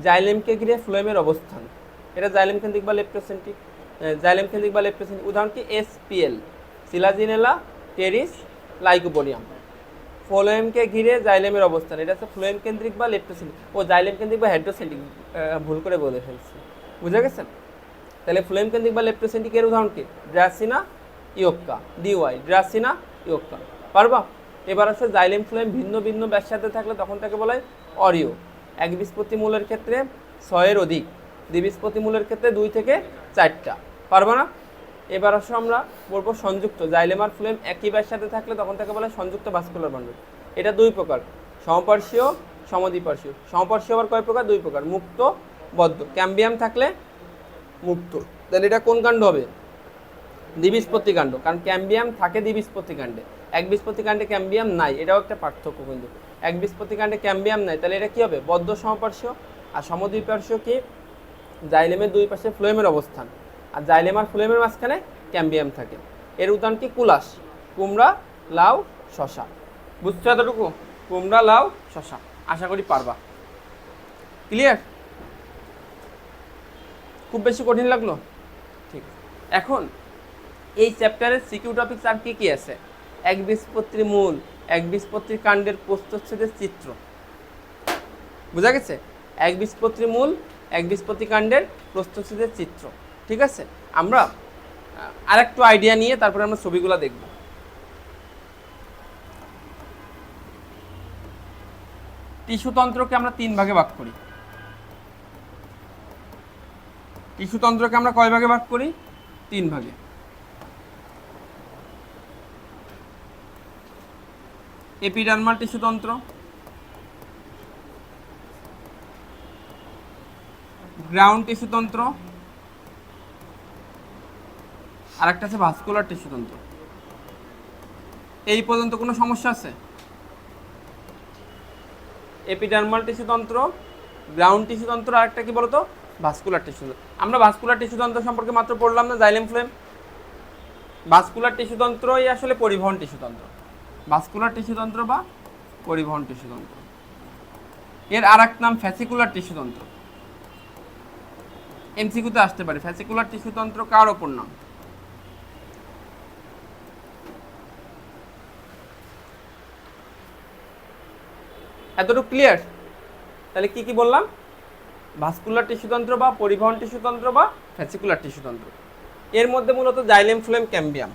জাইলেমকে ঘিরে ফ্লোয়েমের অবস্থান, এটা জাইলেম কেন্দ্রিক বা লেপ্টোসেন্ট্রিক। জাইলেম কেন্দ্রিক বা লেপ্টোসেন্ট্রিক উদাহরণ কি? SPL, Selaginella, Pteris, Lycopodium. ফ্লোয়েমকে ঘিরে জাইলেমের অবস্থান, এটা হচ্ছে ফ্লোয়েম কেন্দ্রিক বা লেপ্টোসেন্ট্রিক। ও জাইলেম কেন্দ্রিক বা হেড্রোসেন্ট্রিক, ভুল করে বলে ফেলছি, বুঝে গেছেন? তাহলে ফ্লোয়েম কেন্দ্রিক বা লেপ্টোসেন্ট্রিকের উদাহরণ কি? ড্রাসিনা, ইয়োক্কা, ডিওয়াই, ড্রাসিনা, ইয়োক্কা। পারবা? এবার আসলে জাইলেম ফ্লোয়েম ভিন্ন ভিন্ন ব্যাসার্ধে থাকলে তখন তাকে বলা হয় অরীয়। একবীজপত্রী মূলের ক্ষেত্রে 6-এর অধিক, দ্বিবীজপত্রী মূলের ক্ষেত্রে 2 থেকে 4টা। পারবা না? এবার আসলে আমরা বলবো সংযুক্ত। জাইলেম আর ফ্লোয়েম একই ব্যাসার্ধে থাকলে তখন তাকে বলা হয় সংযুক্ত ভাস্কুলার বান্ডল। এটা দুই প্রকার, সমপার্শ্বীয়, সমদ্বিপার্শ্বীয়। সমপার্শ্বীয় আবার কয় প্রকার? দুই প্রকার, মুক্ত, বদ্ধ। ক্যাম্বিয়াম থাকলে মুক্ত, তাহলে এটা কোন কাণ্ড হবে? দ্বিবীজপত্রী কাণ্ড, কারণ ক্যাম্বিয়াম থাকে দ্বিবীজপত্রী কাণ্ডে, একবীজপত্রী কাণ্ডে ক্যাম্বিয়াম নাই, এটাও একটা পার্থক্য কিন্তু। একবীজপত্রী কাণ্ডে ক্যাম্বিয়াম নাই, তাহলে এটা কি হবে? বদ্ধ সমপার্শ্বীয়। আর সমদ্বিপার্শ্বীয় কি? জাইলেমের দুই পাশে ফ্লোয়েমের অবস্থান, আর জাইলেম আর ফ্লোয়েমের মাঝখানে ক্যাম্বিয়াম থাকে। এর উদাহরণ কি? কুলাস, কুমড়া, লাউ, শশা। বুঝছো এতটুকু? কুমড়া, লাউ, শশা। আশা করি পারবা। ক্লিয়ার? খুব বেশি কঠিন লাগলো? ঠিক আছে। এখন এই চ্যাপ্টারের সিকিউ টপিকস আর কি কি আছে? একবীজপত্রী মূল, একবীজপত্রী কাণ্ডের প্রস্থচ্ছেদের চিত্র। বুঝা গেছে? একবীজপত্রী মূল, একবীজপত্রী কাণ্ডের প্রস্থচ্ছেদের চিত্র। ঠিক আছে, আমরা আরেকটু আইডিয়া নিয়ে তারপরে আমরা ছবিগুলো দেখব। টিস্যুতন্ত্রকে আমরা 3 ভাগে ভাগ করি। টিস্যুতন্ত্রকে আমরা কয় ভাগে ভাগ করি? 3 ভাগে। এপিডার্মাল টিস্যুতন্ত্র, গ্রাউন্ড টিস্যুতন্ত্র, আর একটা আছে ভাস্কুলার টিস্যুতন্ত্র। এই পর্যন্ত কোনো সমস্যা আছে? এপিডার্মাল টিস্যুতন্ত্র, গ্রাউন্ড টিস্যুতন্ত্র, আর একটা কি বলতো? ভাস্কুলার টিস্যুতন্ত্র। আমরা ভাস্কুলার টিস্যুতন্ত্র সম্পর্কে মাত্র পড়লাম না, জাইলেম ফ্লোয়েম। ভাস্কুলার টিস্যুতন্ত্রই আসলে পরিবহন টিস্যুতন্ত্র, ভাস্কুলার টিস্যুতন্ত্র বা পরিবহন টিস্যুতন্ত্র। এর আর এক নাম ফ্যাসিকুলার টিস্যুতন্ত্র। এমসিকিউতে আসতে পারে, ফ্যাসিকুলার টিস্যুতন্ত্র কার ওপর নাম? এতটুকু ক্লিয়ার? তাহলে কি কি বললাম? ভাস্কুলার টিস্যুতন্ত্র বা পরিবহন টিস্যুতন্ত্র বা ফ্যাসিকুলার টিস্যুতন্ত্র। এর মধ্যে মূলত জাইলেম, ফ্লোয়েম, ক্যাম্বিয়াম।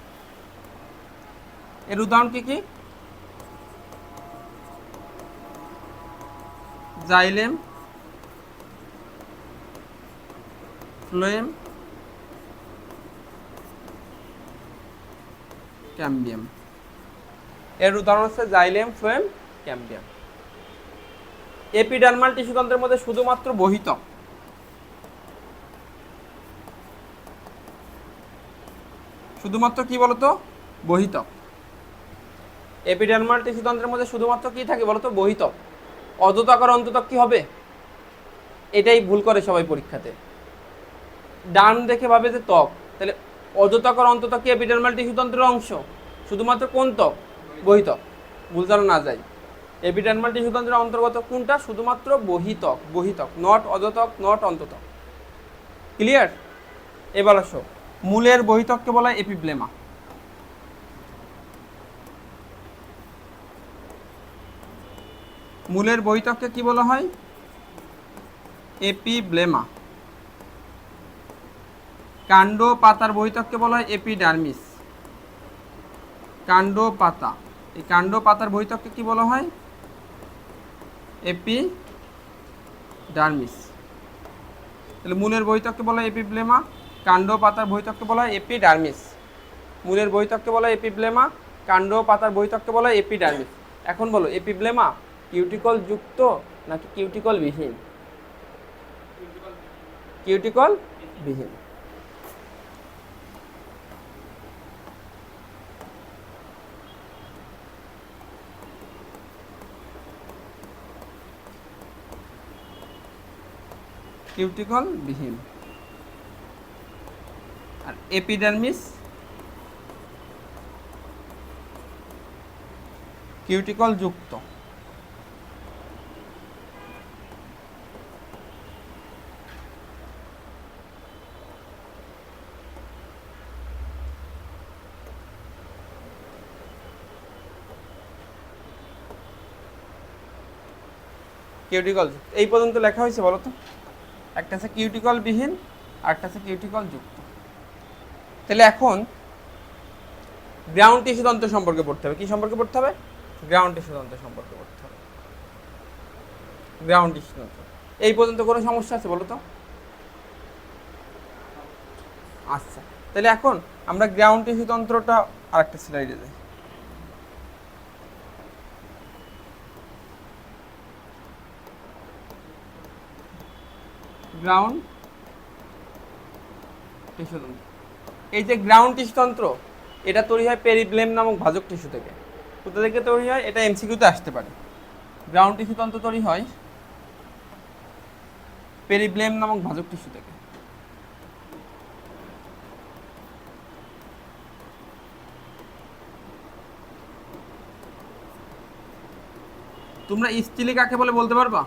এর উদাহরণ কি কি? Xylem, phloem, ক্যাম্বিয়াম। এর উদাহরণ হচ্ছে জাইলেম, ফ্লোয়েম, ক্যাম্বিয়াম। এপিডার্মাল টিস্যুতন্ত্রের মধ্যে শুধুমাত্র বহিতক, শুধুমাত্র কি বলতো? বহিতক। এপিডার্মাল টিস্যুতন্ত্রের মধ্যে শুধুমাত্র কি থাকে বলতো? বহিতক। অধতক আর অন্ততক কি হবে? এটাই ভুল করে সবাই পরীক্ষাতে, ডান দেখে ভাবে যে ত্বক, তাহলে অধতক আর অন্ততক কি এপিডার্মাল টিস্যুতন্ত্রের অংশ? শুধুমাত্র কোন ত্বক? বহিতক। ভুল যেন না যায়। এপিডার্মাল টিস্যুতন্ত্রের অন্তর্গত কোনটা? শুধুমাত্র বহিতক, বহিতক, নট অধতক, নট অন্ততক। ক্লিয়ার? এবার আসো, মূলের বহিতককে বলা হয় এপিব্লেমা। মূলের বহিতককে কি বলা হয়? এপিব্লেমা। কাণ্ড পাতার বহিতককে বলা হয় এপিডার্মিস। কাণ্ড পাতা, এই কাণ্ড পাতার বহিতককে কি বলা হয়? এপিডার্মিস। তাহলে মূলের বহিতককে বলা হয় এপিব্লেমা, কাণ্ড পাতার বহিতককে বলা হয় এপিডার্মিস। মূলের বহিতককে বলা হয় এপিব্লেমা, কাণ্ড পাতার বহিতককে বলা হয় এপিডার্মিস। এখন বলো, এপিব্লেমা কিউটিকল যুক্ত নাকি কিউটিকল বিহীন? কিউটিকল বিহীন। কিউটিকল বিহীন। আর এপিডার্মিস কিউটিকল যুক্ত। কিউটিকল এই পর্যন্ত লেখা হয়েছে বলো তো? একটা আছে কিউটিকল বিহীন আর একটা আছে কিউটিকল যুক্ত। তাহলে এখন গ্রাউন্ড টিস্যু তন্ত্র সম্পর্কে পড়তে হবে। কি সম্পর্কে পড়তে হবে? গ্রাউন্ড টিস্যু তন্ত্র সম্পর্কে পড়তে হবে। গ্রাউন্ড টিস্যু তন্ত্র এই পর্যন্ত কোনো সমস্যা আছে বলো তো? আচ্ছা, তাহলে এখন আমরা গ্রাউন্ড টিস্যু তন্ত্রটা আরেকটা স্লাইডে যাই। গ্রাউন্ড টিস্যু তন্ত্র, এই যে গ্রাউন্ড টিস্যু তন্ত্র এটা তৈরি হয় পেরিব্লেম নামক ভাজক টিস্যু থেকে। কোথা থেকে তৈরি হয়? এটা এমসিকিউতে আসতে পারে। গ্রাউন্ড টিস্যু তন্ত্র তৈরি হয় পেরিব্লেম নামক ভাজক টিস্যু থেকে। তোমরা স্টিলি কাকে বলে বলতে পারবা?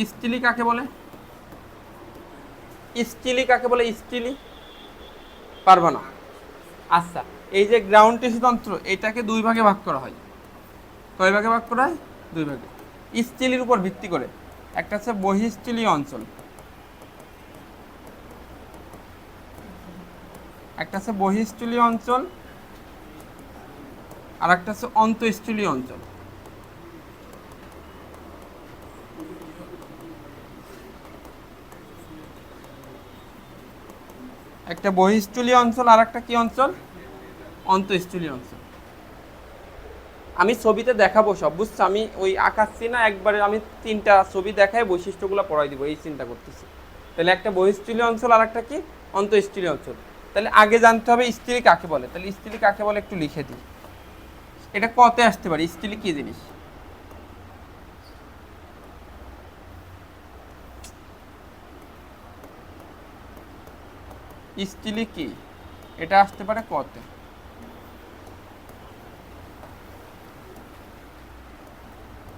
স্টিলি কাকে বলে? স্টিলি কাকে বলে? স্টিলি পারবা না? আচ্ছা, এই যে গ্রাউন্ড টিস্যু তন্ত্র এটাকে দুই ভাগে ভাগ করা হয়। কয় ভাগে ভাগ করা হয়? দুই ভাগে। স্টিলির উপর ভিত্তি করে একটা আছে বহিঃস্থলীয় অঞ্চল, একটা আছে বহিঃস্থলীয় অঞ্চল, আর একটা আছে অন্তঃস্থলীয় অঞ্চল। একটা বহিঃস্থলীয় অঞ্চল আর একটা কি অঞ্চল? অন্তঃস্থলীয় অঞ্চল। আমি ছবিতে দেখাবো সব, বুঝছো? আমি ওই আঁকাচ্ছি না, একবারে আমি তিনটা ছবি দেখায় বৈশিষ্ট্যগুলো পড়াই দিব, এই চিন্তা করতেছি। তাহলে একটা বহিঃস্থলীয় অঞ্চল আর একটা কি অন্তঃস্থলীয় অঞ্চল। তাহলে আগে জানতে হবে স্ত্রী কাকে বলে। তাহলে স্ত্রী কাকে বলে একটু লিখে দিই। এটা কতে আসতে পারে? স্ত্রী কি জিনিস? স্ত্রী কি? এটা আসতে পারে কতে।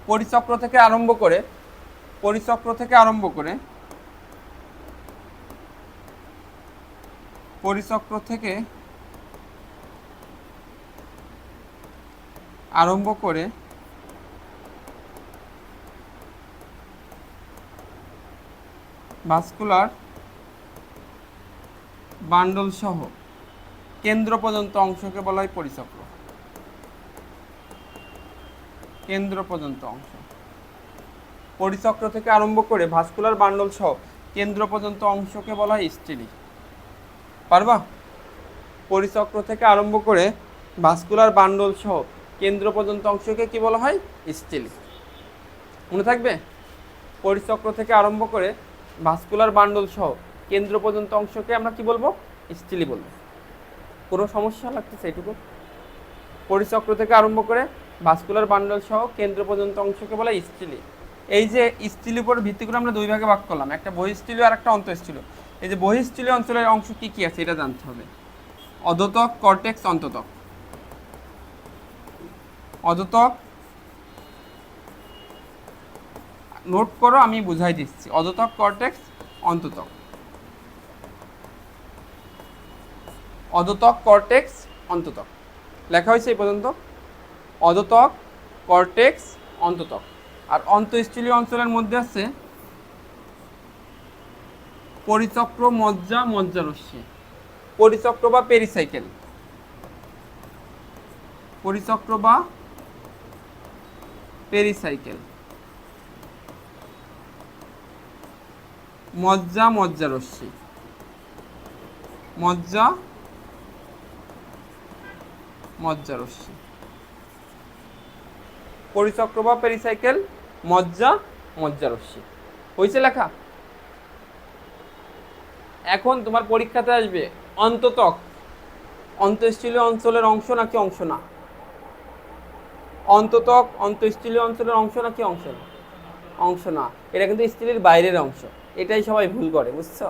পরিচক্র থেকে আরম্ভ করে, পরিচক্র থেকে আরম্ভ করে, পরিচক্র থেকে আরম্ভ করে ভাস্কুলার বান্ডল সহ কেন্দ্র পর্যন্ত অংশকে বলা হয় পরিচক্র। কেন্দ্র পর্যন্ত অংশ, পরিচক্র থেকে আরম্ভ করে ভাস্কুলার বান্ডল সহ কেন্দ্র পর্যন্ত অংশকে বলা হয় স্টিলি। পারবা? পরিচক্র থেকে আরম্ভ করে ভাস্কুলার বান্ডল সহ কেন্দ্র পর্যন্ত অংশকে কি বলা হয়? স্টিলি। মনে থাকবে? পরিচক্র থেকে আরম্ভ করে ভাস্কুলার বান্ডল সহ কেন্দ্র পর্যন্ত অংশকে আমরা কি বলবো? স্টিলি বলবো। কোনো সমস্যা লাগতেছে এইটুকু? পরিচক্র থেকে আরম্ভ করে ভাস্কুলার বান্ডল সহ কেন্দ্র পর্যন্ত অংশকে বলা স্টিলি। এই যে স্টিলির উপর ভিত্তি করে আমরা দুই ভাগে ভাগ করলাম, একটা বহিঃস্থলীয় আর একটা অন্তঃস্থলীয়। এই যে বহিঃস্থলীয় অঞ্চলের অংশ কি কি আছে এটা জানতে হবে। অধোতক, কর্টেক্স, অন্ততক। অধোতক নোট করো, আমি বুঝাই দিচ্ছি। অধোতক, কর্টেক্স, অন্ততক। অধোতক, কর্টেক্স, অন্ততক লেখা হয়েছে এই পর্যন্ত। অধোতক, কর্টেক্স, অন্ততক। আর অন্তঃস্থলীয় অঞ্চলের মধ্যে আছে পরিচক্র, মজ্জা, মজ্জারশ্মি। পরিচক্র বা পেরিসাইকেল, পরিচক্র বা পেরিসাইকেল, মজ্জা, মজ্জারশ্মি। মজ্জা, মজ্জারশ্মি। পরিচক্র বা পেরিসাইকেল, মজ্জা, মজ্জারশ্মি। হয়েছে লেখা? এখন তোমার পরীক্ষাতে আসবে অন্ততক অন্তঃস্থলীয় অঞ্চলের অংশ নাকি অংশ না? অন্ততক অন্তঃস্থলীয় অঞ্চলের অংশ নাকি অংশ না? অংশ না, এটা কিন্তু স্টিলের বাইরের অংশ। এটাই সবাই ভুল করে, বুঝছো?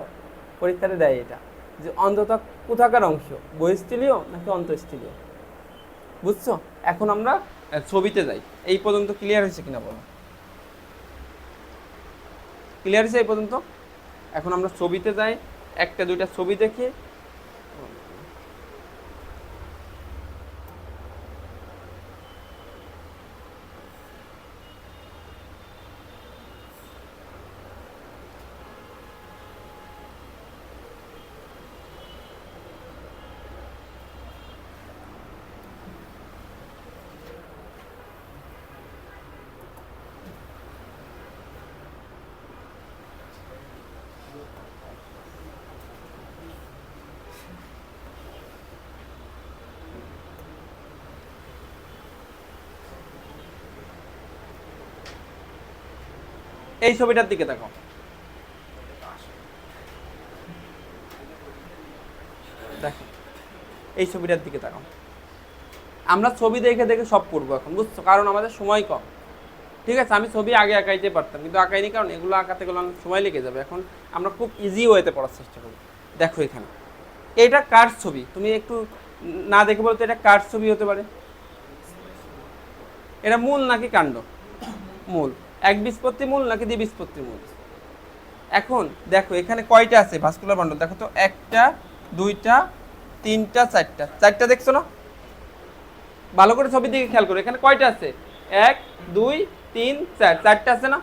পরীক্ষাতে দেয় এটা, যে অন্ততক কোথাকার অংশ, বহিঃস্থলীয় নাকি অন্তঃস্থলীয়, বুঝছো? এখন আমরা ছবিতে যাই। এই পর্যন্ত ক্লিয়ার হয়েছে কিনা বলো? ক্লিয়ার হয়েছে এই পর্যন্ত? এখন আমরা ছবিতে যাই, একটা দুইটা ছবি দেখি। এই ছবিটার দিকে দেখো, দেখো এই ছবিটার দিকে তাকাও। আমরা ছবি দেখে দেখে সব করবো এখন, বুঝছো? কারণ আমাদের সময় কম। ঠিক আছে, আমি ছবি আগে আঁকাইতে পারতাম, কিন্তু আঁকাইনি, কারণ এগুলো আঁকাতে গেলে অনেক সময় লেগে যাবে। এখন আমরা খুব ইজি ওয়েতে পড়ার চেষ্টা করব। দেখো এখানে এটা কার ছবি, তুমি একটু না দেখে বলতো এটা কার ছবি হতে পারে? এটা মূল নাকি কাণ্ড? মূল। একবীজপত্রী মূল নাকি দ্বিবীজপত্রী মূল? এখন দেখো এখানে কয়টা আছে ভাস্কুলার বান্ডল, দেখো তো, একটা, দুইটা, তিনটা, চারটা। চারটা দেখছো না? ভালো করে ছবির দিকে খেয়াল করো, এখানে কয়টা আছে? 1 2 3 4, চারটা আছে না?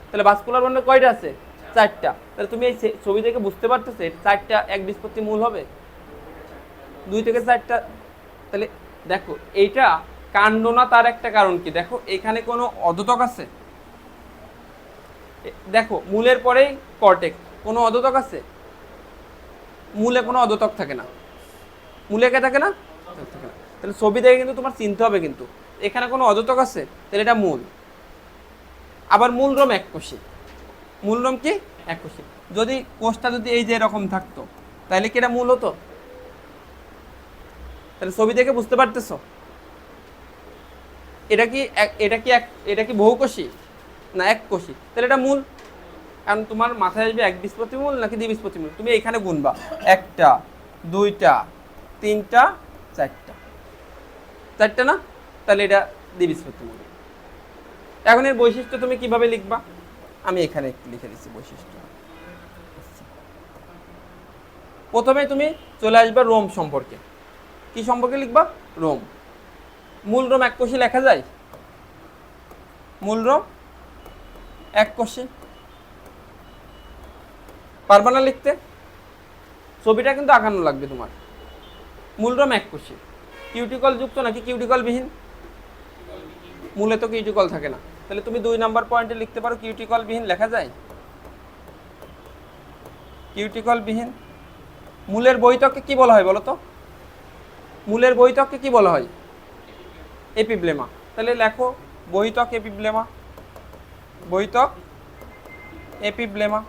তাহলে ভাস্কুলার বান্ডল কয়টা আছে? চারটা। তাহলে তুমি এই ছবি দেখে বুঝতে পারতেছো চারটা একবীজপত্রী মূল হবে, 2 থেকে 4টা। তাহলে দেখো এইটা কাণ্ড না, তার একটা কারণ কি? দেখো এখানে কোনো অধোতক আছে? দেখো মূলের পরেই কর্টেক্স, কোনো অধোতক আছে? মূলে কোনো অধোতক থাকে না। মূলে কে থাকে না? থাকে না। তাহলে ছবি দেখে কিন্তু তোমার চিনতে হবে, কিন্তু এখানে কোনো অধোতক আছে, তাহলে এটা মূল। আবার মূলরম এককোষী। মূলরম কি? এককোষী। যদি কোষটা যদি এই যে এরকম থাকতো, তাহলে কি এটা মূল হতো? তাহলে ছবি দেখে বুঝতে পারতেছো এটা কি এটা কি বহুকোষী না এককোষী? তাহলে এটা মূল। কারণ তোমার মাথায় আসবে একবীজপত্রী মূল নাকি দ্বিবীজপত্রী মূল, তুমি এখানে গুনবা, একটা, দুইটা, তিনটা, চারটা। চারটা না? তাহলে এটা দ্বিবীজপত্রী মূল। এখন এর বৈশিষ্ট্য তুমি কিভাবে লিখবা? আমি এখানে একটু লিখে দিচ্ছি বৈশিষ্ট্য। প্রথমে তুমি চলে আসবে রোম সম্পর্কে। কি সম্পর্কে লিখবা? রোম। মূল রোম এককোষী লেখা যায়? মূল রোম এককোষী পারবা না লিখতে? ছবিটা কিন্তু আঁকানো লাগবে তোমার। মূলরম এককোষী। কিউটিকল যুক্ত নাকি কিউটিকল বিহীন? মূলে তো কিউটিকল থাকে না, তাহলে তুমি 2 নাম্বার পয়েন্টে লিখতে পারো কিউটিকল বিহীন লেখা যায়? কিউটিকল বিহীন। মূলের বহিতককে কি বলা হয় বলো তো? মূলের বহিতককে কি বলা হয়? এপিব্লেমা। তাহলে লেখো বহিতক এপিব্লেমা। বহিতক এপিব্লেমা।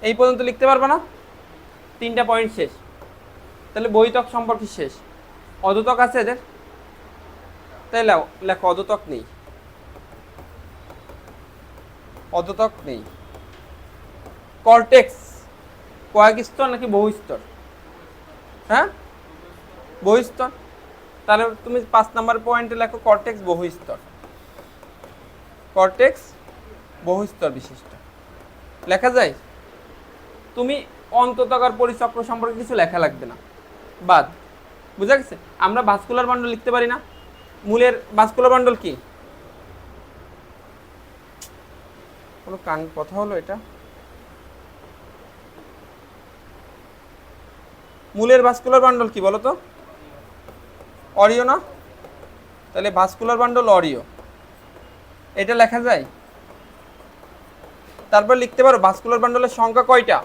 এই পর্যন্ত লিখতে পারবে না? 3টা পয়েন্ট শেষ। তাহলে বহিতক সম্পর্কে শেষ। অধোতক আছে এদের? তাই লেখো অধোতক নেই। অধোতক নেই। কর্টেক্স কয়েক স্তর নাকি বহু স্তর? হ্যাঁ, বহু স্তর। তাহলে তুমি 5 নাম্বার পয়েন্টে লেখো কর্টেক্স বহু স্তর। কর্টেক্স বহু স্তর বিশিষ্ট লেখা যায়। তুমি অন্ততকার পরিচক্র সম্পর্কে কিছু লেখা লাগবে না, বাদ। বুঝা গেছে? আমরা ভাস্কুলার বান্ডল লিখতে পারি না? মূলের ভাস্কুলার বান্ডল কি? কোনো কথা হলো এটা? মূলের ভাস্কুলার বান্ডল কি বলো তো? অরিও না? তাহলে ভাস্কুলার বান্ডল অরিও, এটা লেখা যায়। তারপর লিখতে পারো ভাস্কুলার বান্ডলের সংখ্যা কয়টা?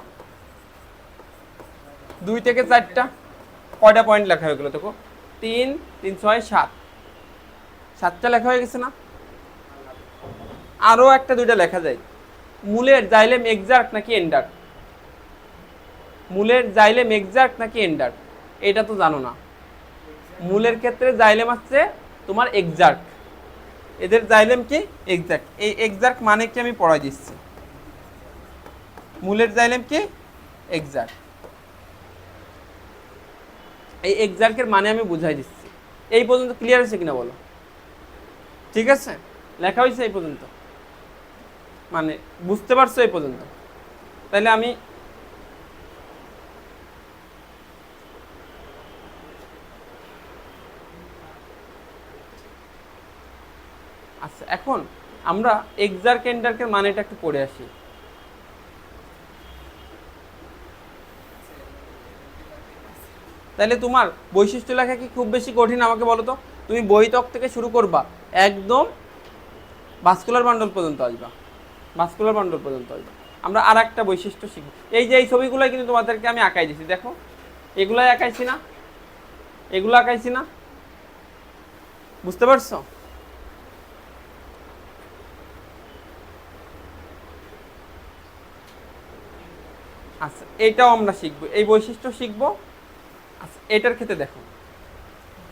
2 থেকে 4টা। কয়টা পয়েন্ট লেখা হয়ে গেল দেখো? 3 3 6 7, 7টা লেখা হয়ে গেছে না? আরও একটা দুইটা লেখা যায়। মূলের জাইলেম এক্সাক্ট নাকি এন্ডার্ট? মূলের জাইলেম এক্সাক্ট নাকি এন্ডার্ট? এটা তো জানো না। মূলের ক্ষেত্রে জাইলেম আসছে তোমার এক্সাক্ট, এদের জাইলেম কি এক্সাক্ট, এই এক্সাক্ট মানে কি আমি পড়াই দিচ্ছি, মূলের জাইলেম কি এক্সাক্ট, এই এক্সাক্টের মানে আমি বুঝাই দিচ্ছি। এই পর্যন্ত ক্লিয়ার হয়েছে কিনা বলো? ঠিক আছে, লেখা হয়েছে এই পর্যন্ত, মানে বুঝতে পারছো এই পর্যন্ত? তাহলে আমি আচ্ছা, এখন আমরা এক্সার্ক এন্ডার্কের মানেটা একটু পড়ে আসি। তাহলে তোমার বৈশিষ্ট্য লেখা কি খুব বেশি কঠিন আমাকে বলো তো? তুমি বহিতক থেকে শুরু করবা, একদম ভাস্কুলার বান্ডল পর্যন্ত আসবা, ভাস্কুলার বান্ডল পর্যন্ত আসবা। আমরা আর একটা বৈশিষ্ট্য শিখব। এই যে এই ছবিগুলোই কিন্তু তোমাদেরকে আমি আঁকাই দিছি, দেখো এগুলাই আঁকাইছি না, এগুলো আঁকাইছি না, বুঝতে পারছো? আচ্ছা, এটাও আমরা শিখবো, এই বৈশিষ্ট্য শিখবো। আচ্ছা, এটার ক্ষেত্রে দেখো,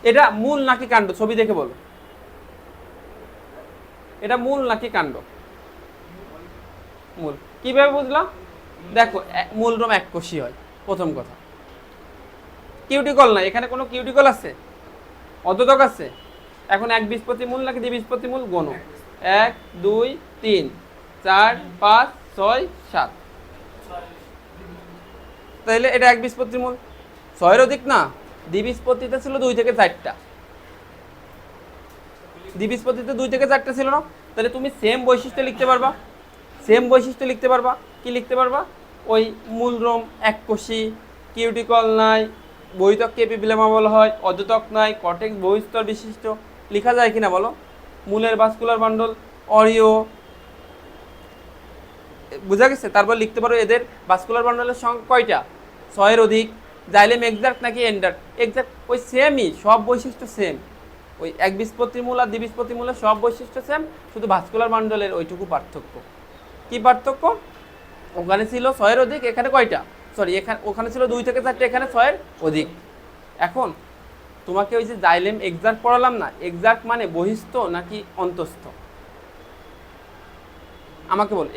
এটা মূল নাকি কাণ্ড? ছবি দেখে বলো, এটা মূল নাকি কাণ্ড? মূল। কিভাবে বুঝলাম? দেখো, মূলরোম এককোষী হয়, প্রথম কথা। কিউটিকল নাই, এখানে কোনো কিউটিকল আছে? অর্ধতক আছে। এখন একবীজপত্রী মূল নাকি দ্বিবীজপত্রী মূল? গণ 1 2 3 4 5 6 7। তাহলে এটা একবীজপত্রী মূল, 6-এর অধিক না। দ্বিবীজপত্রীতে ছিল 2 থেকে 4টা, দ্বিবীজপত্রীতে 2 থেকে 4টা ছিল না? তাহলে তুমি সেম বৈশিষ্ট্য লিখতে পারবা, সেম বৈশিষ্ট্য লিখতে পারবা। কি লিখতে পারবা? ওই মূলরোম এককোষী, কিউটিকল নাই, বহিতককে এপিব্লেমা বলা হয়, অর্ধতক নাই, কর্টেক্স বহিস্তর বিশিষ্ট। লেখা যায় কিনা বলো? মূলের ভাস্কুলার বান্ডল অরিও, বুঝা গেছে? তারপর লিখতে পারো এদের ভাস্কুলার বান্ডলের সংখ্যা কয়টা? 6-এর অধিক। জাইলেম এক্সাক্ট নাকি এন্ডার্ক? এক্সাক্ট, ওই সেমই, সব বৈশিষ্ট্য সেম। ওই একবীজপত্রী মূল আর দ্বিবীজপত্রী মূলের সব বৈশিষ্ট্য সেম, শুধু ভাস্কুলার বান্ডলের ওইটুকু পার্থক্য। কি পার্থক্য? ওখানে ছিল 6-এর অধিক, এখানে কয়টা? সরি, এখানে ওখানে ছিল 2 থেকে 4টা, এখানে 6-এর অধিক। এখন তোমাকে ওই যে জাইলেম এক্সাক্ট পড়ালাম না, এক্সাক্ট মানে বহিস্থ নাকি অন্তস্থ? আমাকে বল,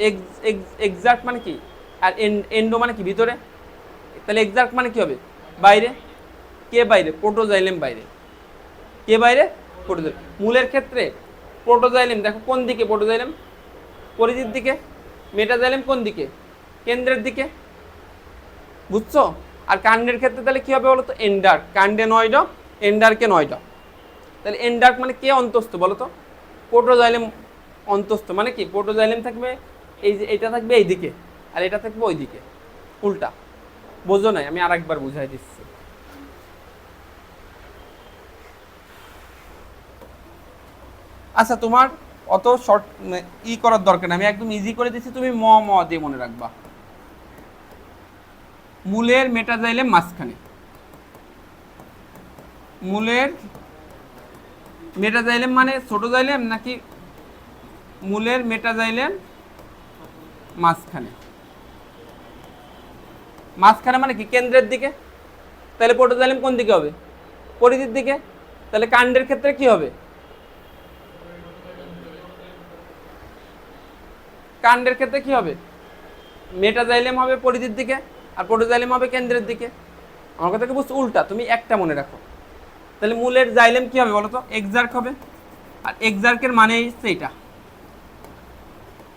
এক্সাক্ট মানে কি? আর এন্ডো মানে কি? ভিতরে। তাহলে এক্সাক্ট মানে কি হবে? বাইরে। কে বাইরে? প্রোটোজাইলেম বাইরে। কে বাইরে? প্রোটোজাইলেম। মূলের ক্ষেত্রে প্রোটোজাইলেম দেখো কোন দিকে? প্রোটোজাইলেম পরিধির দিকে, মেটাজাইলেম কোন দিকে? কেন্দ্রের দিকে, বুঝছো? আর কাণ্ডের ক্ষেত্রে তাহলে কি হবে বলো তো? এন্ডার্ক। কাণ্ডে 9টা, এন্ডার্কে 9টা। তাহলে এন্ডার্ক মানে কে অন্তস্থ বলো তো? প্রোটোজাইলেম অন্তস্থ। মানে কি? প্রোটোজাইলেম থাকবে এই যে, এটা থাকবে এই দিকে, আর এটা থাকবে ওই দিকে, উল্টা। বোঝো নাই? আমি আরেকবার বুঝাই দিচ্ছি। আচ্ছা, তোমার অত শর্ট করার দরকার নেই, আমি একদম ইজি করে দিচ্ছি, তুমি ম ম দিয়ে মনে রাখবা। মূলের মেটাজাইলেম মাঝখানে, মূলের মেটাজাইলেম মানে ছোট জাইলেম নাকি মূলের মেটাজাইলেম মাঝখানে? মাঝখানে মানে কি? কেন্দ্রের দিকে। তাহলে প্রোটোজাইলেম কোন দিকে হবে? পরিধির দিকে। তাহলে কাণ্ডের ক্ষেত্রে কি হবে? কাণ্ডের ক্ষেত্রে কি হবে? মেটাজাইলেম হবে পরিধির দিকে, আর প্রোটোজাইলেম হবে কেন্দ্রের দিকে। আমার কথা কি বুঝছো? উল্টা। তুমি একটা মনে রাখো। তাহলে মূলের জাইলেম কি হবে বলো তো? এক্সার্ক হবে। আর এক্সার্কের মানে হচ্ছে এটা,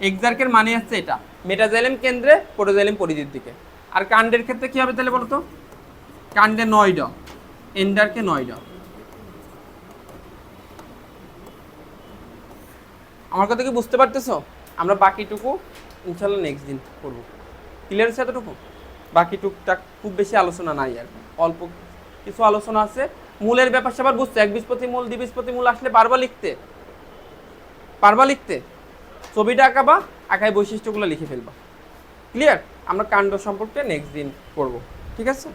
এক্সার্কের মানে হচ্ছে এটা, মেটাজাইলেম কেন্দ্রে, প্রোটোজাইলেম পরিধির দিকে। আর কাণ্ডের ক্ষেত্রে কি হবে তাহলে বলো তো? কাণ্ডে 9টা, এন্ডার্কে 9টা। আমার কথা কি বুঝতে পারতেছো? আমরা বাকিটুকু ইনশাল্লাহ নেক্সট দিন করবো। ক্লিয়ার হচ্ছে এতটুকু? বাকি টুকটাক খুব বেশি আলোচনা নাই, আর অল্প কিছু আলোচনা আছে। মূলের ব্যাপার স্যাপার বুঝছো? একবীজপত্রী মূল, দ্বিবীজপত্রী মূল আসলে পারবা লিখতে? পারবা লিখতে? ছবিটা আঁকাবা, আঁকায় বৈশিষ্ট্যগুলো লিখে ফেলবা। ক্লিয়ার? আমরা কাণ্ড সম্পর্কে নেক্সট দিন করবো, ঠিক আছে?